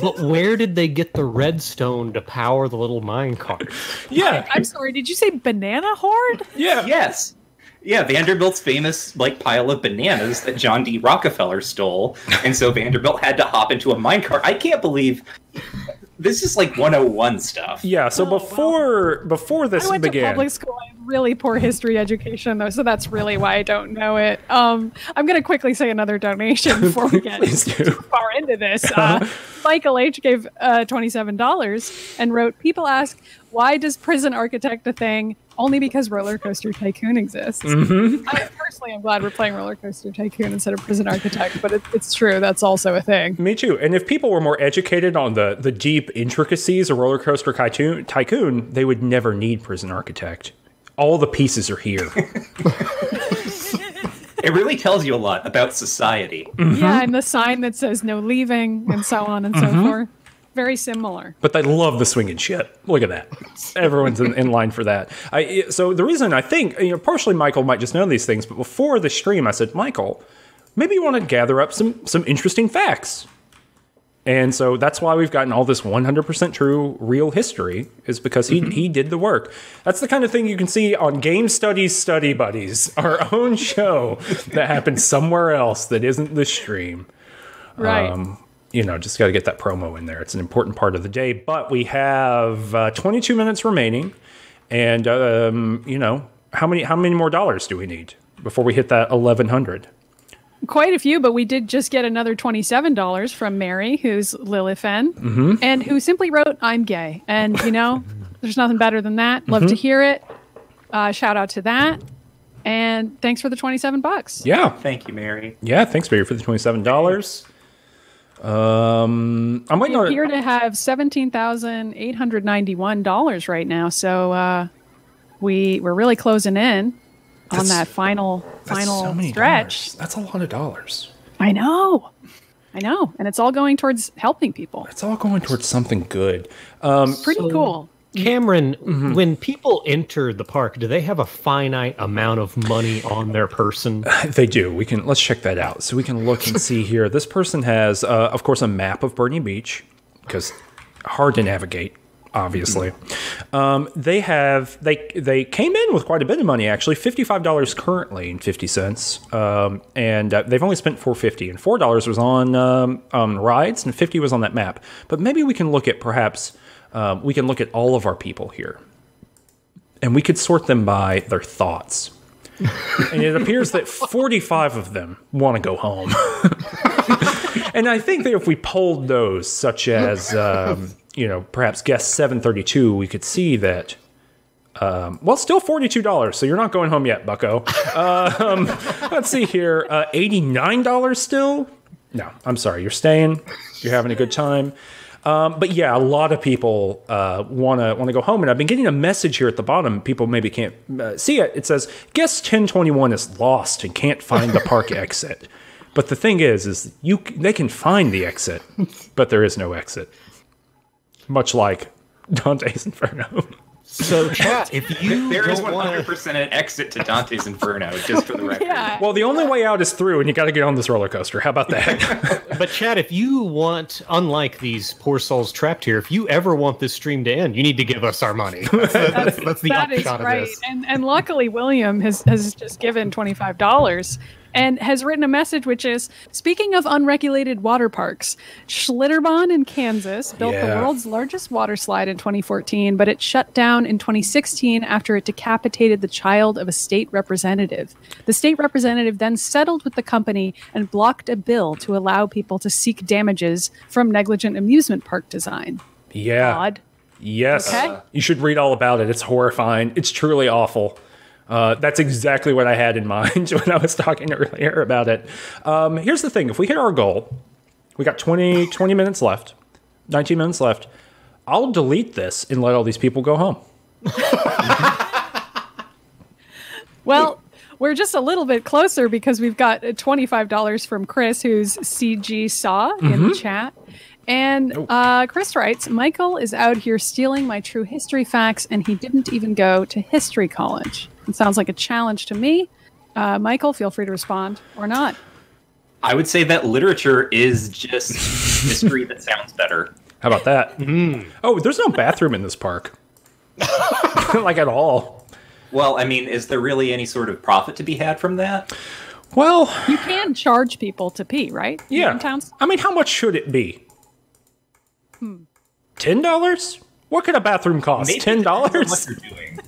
Speaker 2: But where did they get the redstone to power the little minecart?
Speaker 1: Yeah.
Speaker 3: I'm sorry, did you say banana hoard?
Speaker 1: Yeah.
Speaker 4: Yes. Yeah, Vanderbilt's famous pile of bananas that John D. Rockefeller stole, and so Vanderbilt had to hop into a minecart. I can't believe this is like 101 stuff.
Speaker 1: Yeah, so before this
Speaker 3: I went
Speaker 1: began,
Speaker 3: to public school. I have really poor history education, though, so that's really why I don't know it. I'm going to quickly say another donation before we get too far into this. Michael H. gave $27 and wrote, "People ask, why does prison architect a thing? Only because Rollercoaster Tycoon exists." I personally am glad we're playing Rollercoaster Tycoon instead of Prison Architect, but it's true. That's also a thing.
Speaker 1: Me too. And if people were more educated on the deep intricacies of Rollercoaster Tycoon, they would never need Prison Architect. All the pieces are here.
Speaker 4: It really tells you a lot about society.
Speaker 3: Yeah, and the sign that says no leaving and so on and so forth. Very similar.
Speaker 1: But they love the swinging shit. Look at that. Everyone's in line for that. So the reason I think, partially Michael might just know these things, but before the stream I said, Michael, maybe you want to gather up some interesting facts. And so that's why we've gotten all this 100% true real history, is because he did the work. That's the kind of thing you can see on Game Studies Study Buddies, our own show that happens somewhere else that isn't the stream.
Speaker 3: Right.
Speaker 1: Just got to get that promo in there. It's an important part of the day. But we have 22 minutes remaining. And, how many more dollars do we need before we hit that 1,100?
Speaker 3: Quite a few, but we did just get another $27 from Mary, who's Lilithen, and who simply wrote, "I'm gay." And, there's nothing better than that. Love to hear it. Shout out to that. And thanks for the $27.
Speaker 1: Yeah.
Speaker 4: Thank you, Mary.
Speaker 1: Yeah, thanks, Mary, for the $27. I'm waiting
Speaker 3: We
Speaker 1: on
Speaker 3: appear to have $17,891 right now, so we're really closing in on that final
Speaker 1: so many
Speaker 3: stretch.
Speaker 1: dollars. That's a lot of dollars.
Speaker 3: I know, and it's all going towards helping people.
Speaker 1: It's all going towards something good.
Speaker 3: Pretty cool.
Speaker 2: Cameron, when people enter the park, do they have a finite amount of money on their person?
Speaker 1: They do. Let's check that out. So we can look and see here. This person has, of course, a map of Bernie Beach, because hard to navigate, obviously. They came in with quite a bit of money, actually, $55 currently and 50 cents, and they've only spent $4.50, and $4 was on rides, and 50 was on that map. But maybe we can look at we can look at all of our people here, and we could sort them by their thoughts. And it appears that 45 of them want to go home. And I think that if we polled those, such as, perhaps guest 732, we could see that, still $42, so you're not going home yet, bucko. Let's see here, $89 still? No, I'm sorry, you're staying, you're having a good time. But yeah, a lot of people want to go home, and I've been getting a message here at the bottom. People maybe can't see it. It says guest 1021 is lost and can't find the park exit. But the thing is they can find the exit, but there is no exit. Much like Dante's Inferno.
Speaker 2: So, chat, if you
Speaker 4: there is
Speaker 2: don't want
Speaker 4: 100% an exit to Dante's Inferno, just for the record.
Speaker 3: Yeah.
Speaker 1: Well, the only way out is through, and you got to get on this roller coaster. How about that?
Speaker 2: But Chad, if you want, unlike these poor souls trapped here, if you ever want this stream to end, you need to give us our money. That's the upshot of this.
Speaker 3: And luckily, William has just given $25 and has written a message which is, speaking of unregulated water parks, Schlitterbahn in Kansas built the world's largest water slide in 2014, but it shut down in 2016 after it decapitated the child of a state representative. The state representative then settled with the company and blocked a bill to allow people to seek damages from negligent amusement park design.
Speaker 1: Yeah.
Speaker 3: Odd.
Speaker 1: Yes.
Speaker 3: Okay.
Speaker 1: You should read all about it. It's horrifying. It's truly awful. That's exactly what I had in mind when I was talking earlier about it. Here's the thing. If we hit our goal, we got 20 minutes left, 19 minutes left. I'll delete this and let all these people go home.
Speaker 3: Well, we're just a little bit closer because we've got $25 from Chris, who's CG Saw in the chat. And Chris writes, Michael is out here stealing my true history facts, and he didn't even go to history college. It sounds like a challenge to me. Michael, feel free to respond or not.
Speaker 4: I would say that literature is just history that sounds better.
Speaker 1: How about that? Oh, there's no bathroom in this park. Like at all.
Speaker 4: Well, I mean, is there really any sort of profit to be had from that?
Speaker 1: Well,
Speaker 3: you can charge people to pee, right?
Speaker 1: Yeah.
Speaker 3: In towns?
Speaker 1: I mean, how much should it be? $10? What could a bathroom cost?
Speaker 4: Maybe
Speaker 1: $10?
Speaker 4: what you're doing.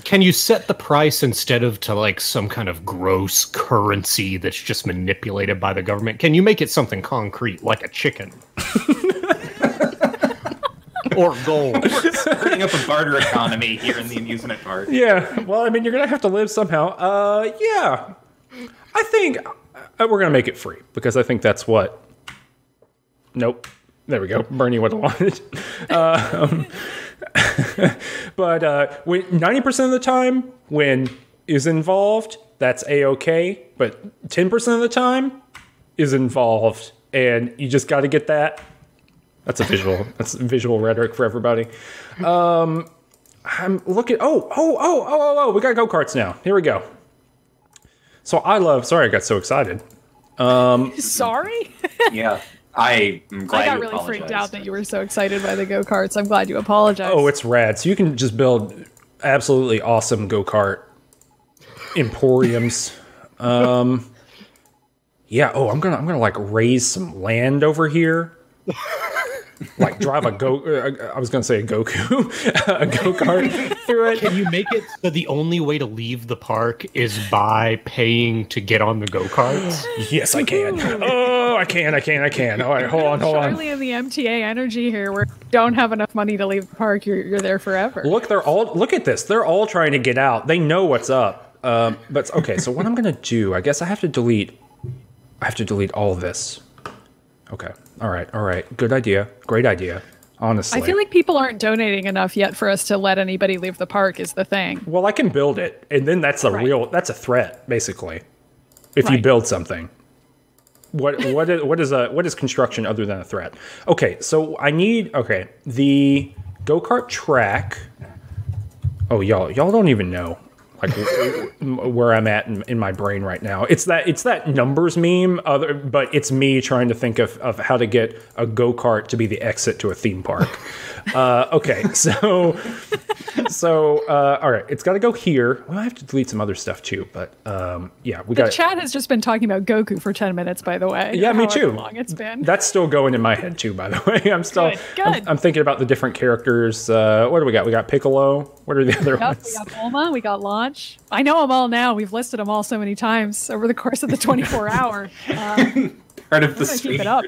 Speaker 2: Can you set the price instead of to like some kind of gross currency that's just manipulated by the government? Can you make it something concrete, like a chicken? Or gold?
Speaker 4: We're starting up a barter economy here in the amusement park.
Speaker 1: Yeah. Well, I mean, you're going to have to live somehow. Yeah. I think we're going to make it free because I think that's what... Nope. There we go. Bernie would have wanted. But when 90% of the time, when is involved, that's A-okay. But 10% of the time is involved, and you just got to get that. That's a visual. That's visual rhetoric for everybody. I'm looking. Oh! We got go-karts now. Here we go. So sorry, I got so excited.
Speaker 3: Sorry?
Speaker 4: Yeah. I'm glad
Speaker 3: I got
Speaker 4: you
Speaker 3: really
Speaker 4: apologized.
Speaker 3: freaked out that you were so excited by the go-karts. I'm glad you apologized.
Speaker 1: Oh, it's rad. So you can just build absolutely awesome go-kart emporiums. Yeah. Oh, I'm gonna like raise some land over here. Like drive I was gonna say a Goku, a go-kart through it.
Speaker 2: Can you make it so the only way to leave the park is by paying to get on the go-karts?
Speaker 1: Yes, I can. Oh, I can. All right, hold on.
Speaker 3: Charlie and the MTA energy here. We don't have enough money to leave the park. You're there forever.
Speaker 1: Look at this. They're all trying to get out. They know what's up. But okay, so what I'm gonna do? I guess I have to delete all of this. Okay. All right. Good idea. Great idea. Honestly.
Speaker 3: I feel like people aren't donating enough yet for us to let anybody leave the park is the thing.
Speaker 1: Well, I can build it, and then that's that's a threat, basically. If you build something. What is construction other than a threat? Okay, so I need the go-kart track. Oh, y'all don't even know like where I'm at in my brain right now. It's that numbers meme, but it's me trying to think of how to get a go-kart to be the exit to a theme park. Okay, so all right, it's got to go here. Well, I have to delete some other stuff too, but yeah, we got.
Speaker 3: The chat has just been talking about Goku for 10 minutes, by the way.
Speaker 1: Yeah, me too.
Speaker 3: How long it's been.
Speaker 1: That's still going in my head too, by the way. I'm still
Speaker 3: Good.
Speaker 1: I'm thinking about the different characters. What do we got? We got Piccolo. What are the other ones?
Speaker 3: We got Bulma. We got Launch. I know them all now. We've listed them all so many times over the course of the 24 hour.
Speaker 4: Part of the
Speaker 3: Keep it up.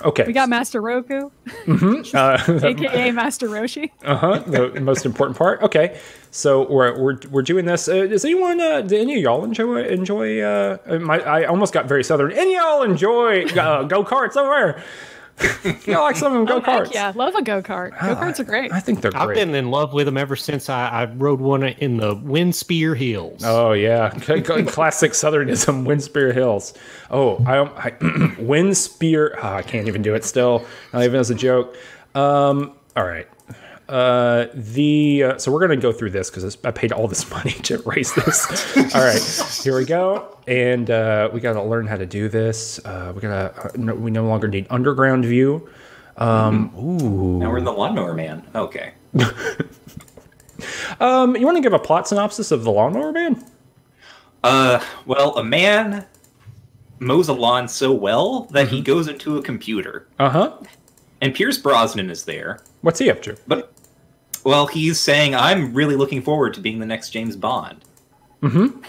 Speaker 1: Okay.
Speaker 3: We got Master Roku, aka Master Roshi.
Speaker 1: The most important part. Okay, so we're doing this. Does anyone? Do any of y'all enjoy? I almost got very southern. Any of y'all enjoy go karts over? You like some of them go-karts?
Speaker 3: Yeah, love a go-kart. Go-karts are great.
Speaker 1: I think they're great.
Speaker 2: I've been in love with them ever since I rode one in the Windspear Hills.
Speaker 1: Oh, yeah. Classic Southernism, Windspear Hills. Oh, I Windspear. Oh, I can't even do it still. Not even as a joke. All right. So we're going to go through this because I paid all this money to erase this. All right, here we go. And we got to learn how to do this. We no longer need underground view. Ooh.
Speaker 4: Now we're in the Lawnmower Man. Okay.
Speaker 1: You want to give a plot synopsis of the Lawnmower Man?
Speaker 4: Well, a man mows a lawn so well that he goes into a computer.
Speaker 1: Uh-huh.
Speaker 4: And Pierce Brosnan is there.
Speaker 1: What's he up to?
Speaker 4: Well, he's saying, I'm really looking forward to being the next James Bond.
Speaker 1: Mm-hmm.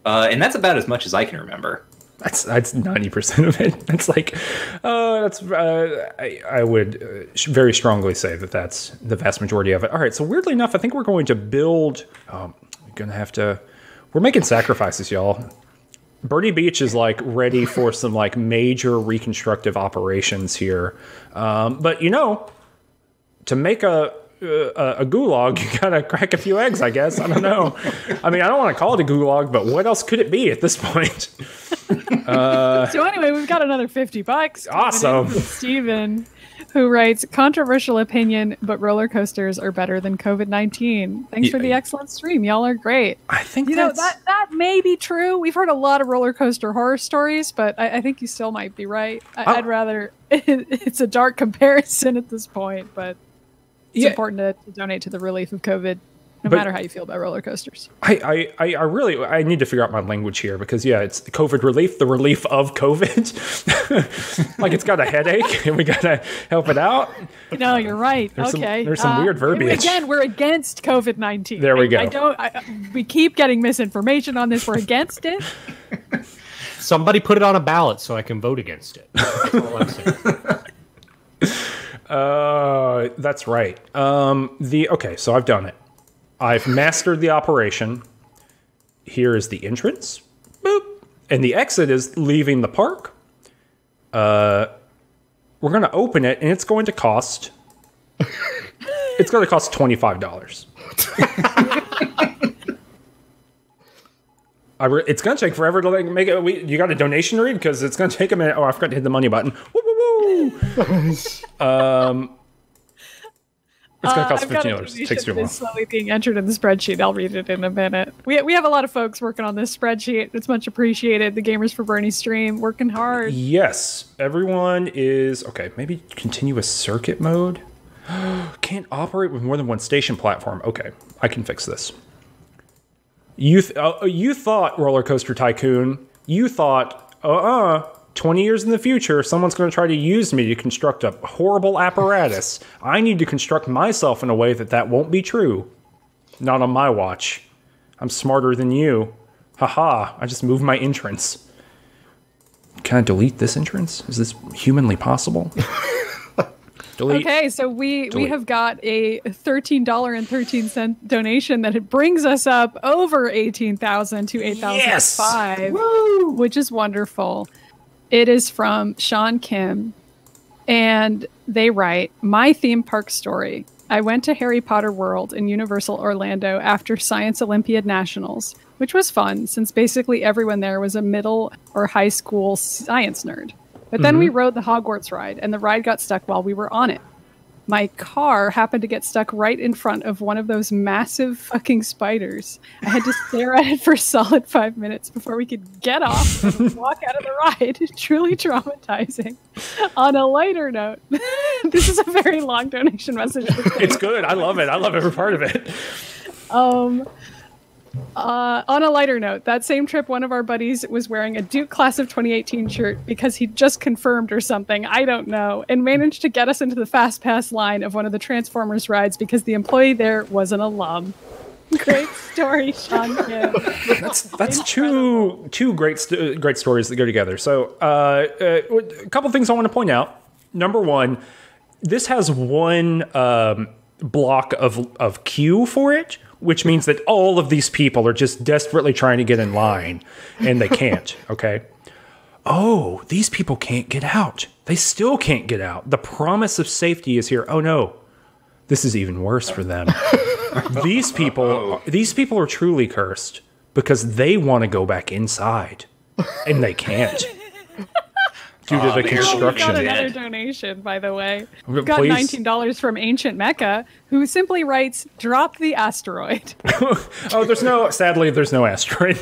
Speaker 4: And that's about as much as I can remember.
Speaker 1: That's 90% of it. That's like, I would very strongly say that that's the vast majority of it. All right, so weirdly enough, I think we're going to build, we're making sacrifices, y'all. Bernie Beach is like ready for some like major reconstructive operations here. But to make a gulag, you gotta crack a few eggs, I guess. I don't know. I mean, I don't want to call it a gulag, but what else could it be at this point?
Speaker 3: So anyway, we've got another $50.
Speaker 1: Awesome.
Speaker 3: Steven, who writes, controversial opinion, but roller coasters are better than COVID-19. Thanks for the excellent stream. Y'all are great.
Speaker 1: I think
Speaker 3: that may be true. We've heard a lot of roller coaster horror stories, but I think you still might be right. I'd rather it's a dark comparison at this point, but it's important to donate to the relief of COVID, no matter how you feel about roller coasters.
Speaker 1: I need to figure out my language here because it's COVID relief, the relief of COVID. Like it's got a headache and we gotta help it out.
Speaker 3: No, you're right.
Speaker 1: There's some weird verbiage.
Speaker 3: Again, we're against COVID-19.
Speaker 1: There we go.
Speaker 3: We keep getting misinformation on this. We're against it.
Speaker 2: Somebody put it on a ballot so I can vote against it. That's all I'm saying.
Speaker 1: That's right. So I've done it. I've mastered the operation. Here is the entrance. Boop. And the exit is leaving the park. We're going to open it, and it's going to cost... it's going to cost $25. It's going to take forever to make it... You got a donation read? Because it's going to take a minute. Oh, I forgot to hit the money button. Woo, woo, woo! It's going to cost $15. It takes too long.
Speaker 3: It's slowly being entered in the spreadsheet. I'll read it in a minute. We have a lot of folks working on this spreadsheet. It's much appreciated. The Gamers for Bernie stream, working hard.
Speaker 1: Yes. Everyone is... Okay, maybe continuous circuit mode? Can't operate with more than one station platform. Okay, I can fix this. You thought, Rollercoaster Tycoon, you thought, 20 years in the future, someone's going to try to use me to construct a horrible apparatus. I need to construct myself in a way that won't be true. Not on my watch. I'm smarter than you. Haha, I just moved my entrance. Can I delete this entrance? Is this humanly possible? Delete.
Speaker 3: Okay, so we have got a $13.13 donation that it brings us up over 18,000 to 8,005, which is wonderful. It is from Sean Kim, and they write, my theme park story. I went to Harry Potter World in Universal Orlando after Science Olympiad Nationals, which was fun since basically everyone there was a middle or high school science nerd. But then we rode the Hogwarts ride, and the ride got stuck while we were on it. My car happened to get stuck right in front of one of those massive fucking spiders. I had to stare at it for a solid 5 minutes before we could get off and walk out of the ride. Truly traumatizing. On a lighter note, this is a very long donation message.
Speaker 1: It's good. I love it. I love every part of it.
Speaker 3: On a lighter note, that same trip, one of our buddies was wearing a Duke Class of 2018 shirt because he just confirmed or something, I don't know, and managed to get us into the Fast Pass line of one of the Transformers rides because the employee there was an alum. Great story, Sean Kim.
Speaker 1: That's two great stories that go together. So a couple things I want to point out. Number one, this has one block of queue for it, which means that all of these people are just desperately trying to get in line, and they can't, okay? Oh, these people can't get out. They still can't get out. The promise of safety is here. Oh, no. This is even worse for them. These people are truly cursed because they want to go back inside, and they can't. due to the construction.
Speaker 3: We got another donation, by the way. We got
Speaker 1: Please.
Speaker 3: $19 from Ancient Mecca, who simply writes, "Drop the asteroid."
Speaker 1: Sadly, there's no asteroid.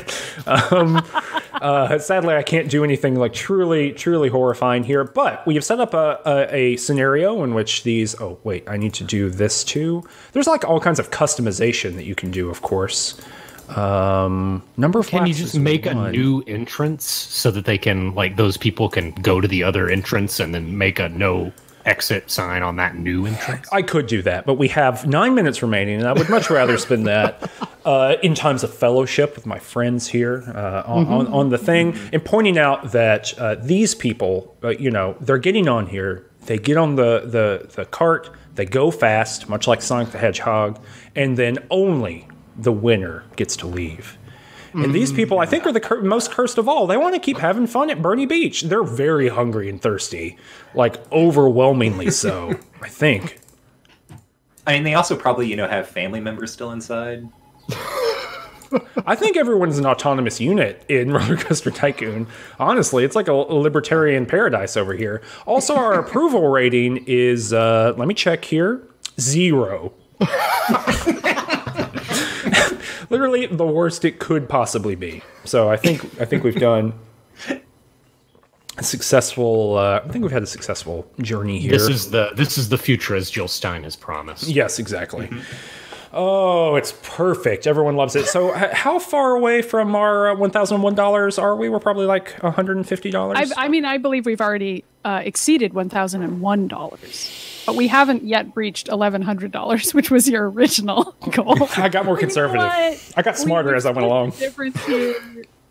Speaker 1: Sadly, I can't do anything like truly horrifying here, but we have set up a scenario in which these, oh wait, I need to do this too. There's like all kinds of customization that you can do, of course. Number of
Speaker 2: Can you just make a new entrance so that they can, like, those people can go to the other entrance and then make a no exit sign on that new entrance?
Speaker 1: I could do that, but we have 9 minutes remaining, and I would much rather spend that in times of fellowship with my friends here on the thing, and pointing out that these people, they're getting on here. They get on the cart. They go fast, much like Sonic the Hedgehog, and then only the winner gets to leave. And these people, I think, are the most cursed of all. They want to keep having fun at Bernie Beach. They're very hungry and thirsty, like overwhelmingly so, I think.
Speaker 4: I mean, they also probably, have family members still inside.
Speaker 1: I think everyone's an autonomous unit in Rollercoaster Tycoon. Honestly, it's like a libertarian paradise over here. Also, our approval rating is, let me check here, 0. Literally the worst it could possibly be. So I think we've done a successful. I think we've had a successful journey here.
Speaker 2: This is the future as Jill Stein has promised.
Speaker 1: Yes, exactly. Oh, it's perfect. Everyone loves it. So how far away from our $1,001 are we? We're probably like $150.
Speaker 3: I mean, I believe we've already exceeded $1,001. But we haven't yet reached $1,100, which was your original goal.
Speaker 1: I got more conservative. I got smarter as I went along.
Speaker 3: Difference here.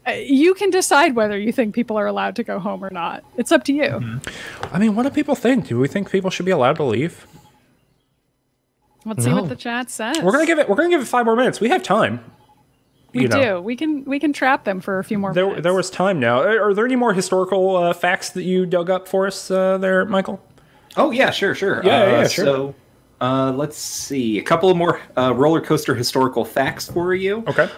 Speaker 3: You can decide whether you think people are allowed to go home or not. It's up to you.
Speaker 1: I mean, what do people think? Do we think people should be allowed to leave?
Speaker 3: Let's see what the chat says.
Speaker 1: We're gonna give it 5 more minutes. We have time.
Speaker 3: We do. We can trap them for a few more minutes.
Speaker 1: There was time now. Are there any more historical facts that you dug up for us there, Michael?
Speaker 4: Oh, yeah, sure.
Speaker 1: Yeah, sure.
Speaker 4: So, let's see. A couple of more roller coaster historical facts for you.
Speaker 1: Okay.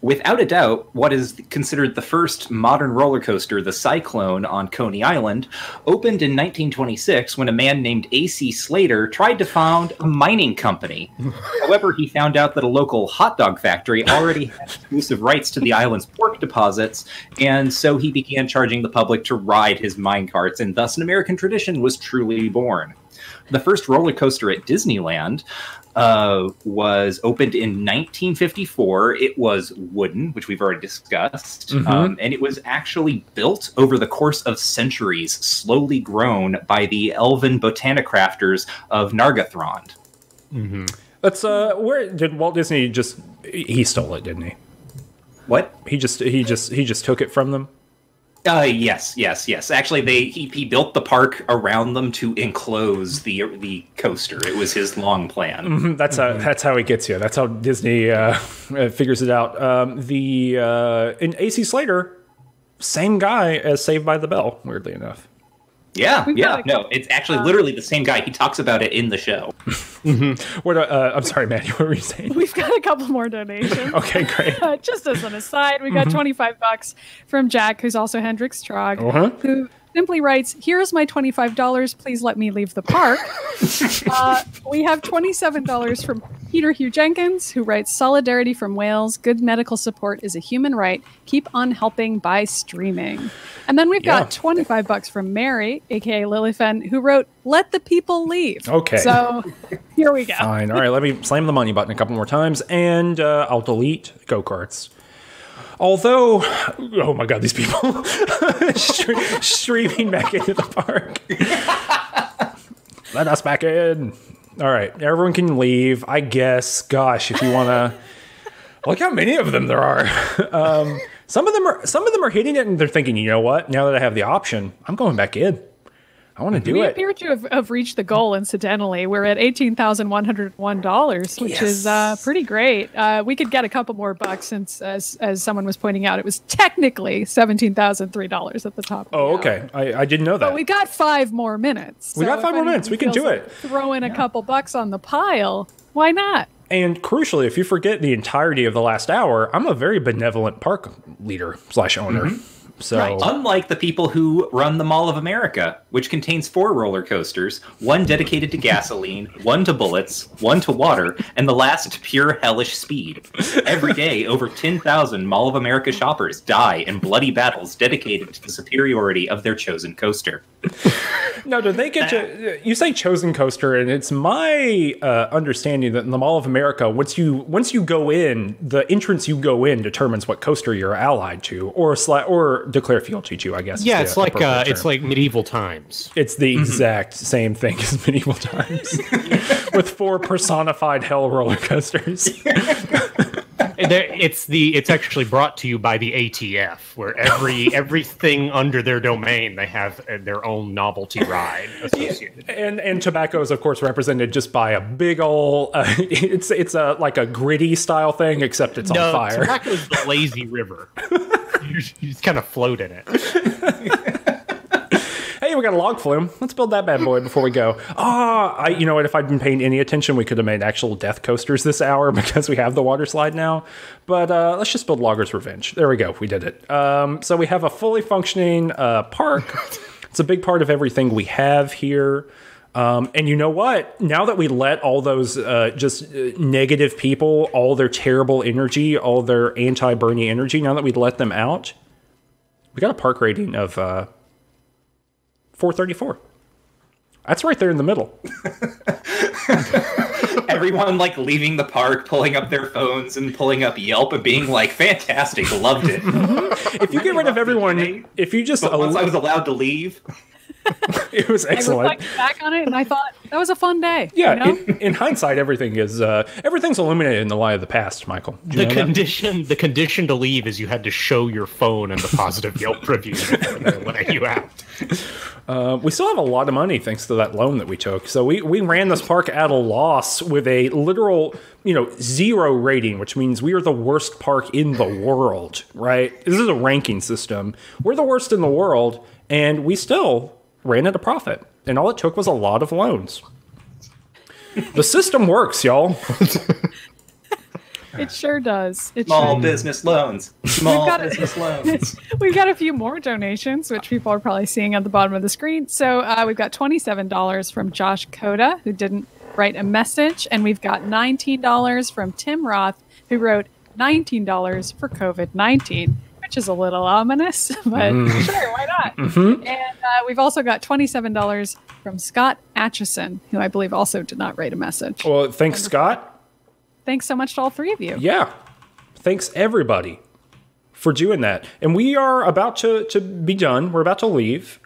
Speaker 4: Without a doubt, what is considered the first modern roller coaster, the Cyclone on Coney Island, opened in 1926 when a man named A.C. Slater tried to found a mining company. However, he found out that a local hot dog factory already had exclusive rights to the island's pork deposits, and so he began charging the public to ride his mine carts, and thus an American tradition was truly born. The first roller coaster at Disneyland was opened in 1954. It was wooden, which we've already discussed, and it was actually built over the course of centuries, slowly grown by the elven botanicrafters of Nargothrond.
Speaker 1: That's where did Walt Disney he stole it, didn't he?
Speaker 4: What?
Speaker 1: He just took it from them?
Speaker 4: Yes. Actually, he built the park around them to enclose the coaster. It was his long plan.
Speaker 1: That's how he gets you. That's how Disney figures it out. In A.C. Slater, same guy as Saved by the Bell. Weirdly enough.
Speaker 4: Yeah. No, it's actually literally the same guy. He talks about it in the show.
Speaker 1: I'm sorry, Maddie. What were you saying?
Speaker 3: We've got a couple more donations.
Speaker 1: Okay, great.
Speaker 3: Just as an aside, we got $25 from Jack, who's also Hendrix Trog, who simply writes, "Here's my $25. Please let me leave the park." We have $27 from Peter Hugh Jenkins, who writes, "Solidarity from Wales. Good medical support is a human right. Keep on helping by streaming." And then we've got $25 from Mary, aka Lilyfen, who wrote, "Let the people leave."
Speaker 1: Okay.
Speaker 3: So here we go.
Speaker 1: Fine. All right, let me slam the money button a couple more times, and I'll delete go-karts. Although, oh my God, these people streaming back into the park. Let us back in. All right, everyone can leave, I guess. Gosh, if you want to, look how many of them there are. Some of them are hitting it, and they're thinking, you know what? Now that I have the option, I'm going back in. I want to do it.
Speaker 3: We appear to have reached the goal, incidentally. We're at $18,101, which is pretty great. We could get a couple more bucks since, as someone was pointing out, it was technically $17,003 at the top.
Speaker 1: Oh, okay. I didn't know that.
Speaker 3: But we got 5 more minutes.
Speaker 1: We got 5 more minutes. We can do it.
Speaker 3: Throw in a couple bucks on the pile. Why not?
Speaker 1: And crucially, if you forget the entirety of the last hour, I'm a very benevolent park leader / owner. So,
Speaker 3: Right.
Speaker 4: Unlike the people who run the Mall of America, which contains 4 roller coasters, one dedicated to gasoline, one to bullets, one to water, and the last to pure hellish speed. Every day, over 10,000 Mall of America shoppers die in bloody battles dedicated to the superiority of their chosen coaster.
Speaker 1: now, do they get to? You say chosen coaster, and it's my understanding that in the Mall of America, once you go in, the entrance you go in determines what coaster you're allied to, or declare fealty to. I guess.
Speaker 2: Yeah, it's like medieval times.
Speaker 1: It's the exact same thing as medieval times, with 4 personified hell roller coasters.
Speaker 2: It's actually brought to you by the ATF, where everything under their domain they have their own novelty ride associated.
Speaker 1: And tobacco is of course represented just by a big ol' it's a like a gritty style thing, except it's on fire.
Speaker 2: Tobacco is the lazy river. You just kind of float in it.
Speaker 1: Hey, we got a log flume. Let's build that bad boy before we go. You know what? If I'd been paying any attention, we could have made actual death coasters this hour because we have the water slide now. But let's just build Logger's Revenge. There we go. We did it. So we have a fully functioning park. It's a big part of everything we have here. And you know what? Now that we let all those negative people, all their terrible energy, all their anti-Bernie energy, now that we let them out, we got a park rating of 434. That's right there in the middle.
Speaker 4: Everyone like leaving the park, pulling up their phones and pulling up Yelp and being like, fantastic, loved it.
Speaker 1: If you get rid of everyone, if you just...
Speaker 4: Once I was allowed to leave...
Speaker 1: It was excellent.
Speaker 3: I reflected back on it and I thought that was a fun day.
Speaker 1: Yeah,
Speaker 3: you know?
Speaker 1: in hindsight, everything's illuminated in the light of the past, Michael.
Speaker 2: The condition to leave is you had to show your phone and the positive Yelp review to let you out.
Speaker 1: We still have a lot of money thanks to that loan that we took. So we ran this park at a loss with a literal, 0 rating, which means we are the worst park in the world, right? This is a ranking system. We're the worst in the world, and we still ran at a profit. And all it took was a lot of loans. The system works, y'all.
Speaker 3: It sure does.
Speaker 4: Small business loans. Small business loans.
Speaker 3: We've got a few more donations, which people are probably seeing at the bottom of the screen. So we've got $27 from Josh Coda, who didn't write a message. And we've got $19 from Tim Roth, who wrote $19 for COVID-19. Which is a little ominous, but sure, why not? Mm-hmm. And we've also got $27 from Scott Atchison, who I believe also did not write a message.
Speaker 1: Well, thanks, Scott.
Speaker 3: Thanks so much to all 3 of you.
Speaker 1: Yeah. Thanks, everybody, for doing that. And we are about to be done. We're about to leave.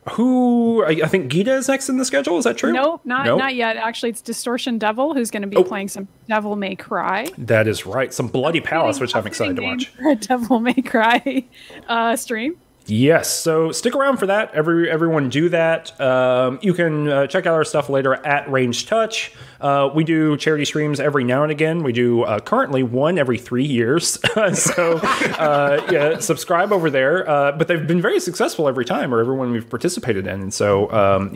Speaker 1: I think Gita is next in the schedule. Is that true?
Speaker 3: No, not yet. Actually, it's Distortion Devil who's going to be playing some Devil May Cry.
Speaker 1: That is right. Some Bloody Palace, which I'm excited to watch.
Speaker 3: For a Devil May Cry stream.
Speaker 1: Yes, so stick around for that. Everyone do that. You can check out our stuff later at Range Touch. We do charity streams every now and again. We do currently one every 3 years. So yeah, subscribe over there. But they've been very successful every time, or everyone we've participated in. And so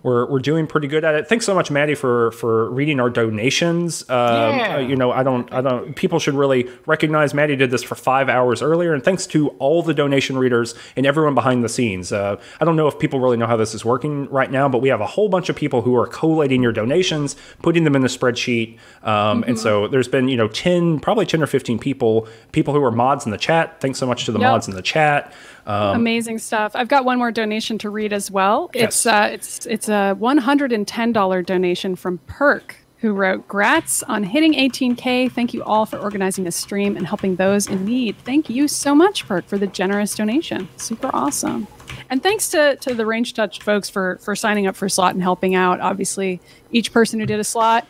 Speaker 1: we're doing pretty good at it. Thanks so much, Maddie, for reading our donations. I don't. People should really recognize Maddie did this for 5 hours earlier, and thanks to all the donation readers and everyone behind the scenes. I don't know if people really know how this is working right now, but we have a whole bunch of people who are collating your donations, putting them in the spreadsheet, and so there's been 10 or 15 people who are mods in the chat. Thanks so much to the mods in the chat.
Speaker 3: Amazing stuff. I've got one more donation to read as well.
Speaker 1: Yes.
Speaker 3: It's a $110 donation from Perk, who wrote, "Grats on hitting 18K. Thank you all for organizing this stream and helping those in need." Thank you so much, Perk, for the generous donation. Super awesome. And thanks to the Range Touch folks for signing up for a slot and helping out. Obviously, each person who did a slot,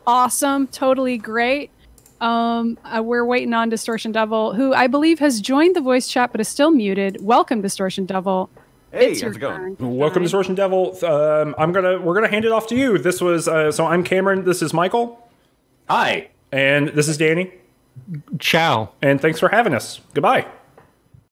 Speaker 3: awesome, totally great. We're waiting on Distortion Devil, who I believe has joined the voice chat but is still muted. Welcome, Distortion Devil.
Speaker 5: Hey, how's it going?
Speaker 1: Welcome, Distortion Devil. We're gonna hand it off to you. This was so I'm Cameron. This is Michael.
Speaker 4: Hi.
Speaker 1: And this is Danny.
Speaker 2: Ciao.
Speaker 1: And thanks for having us. Goodbye.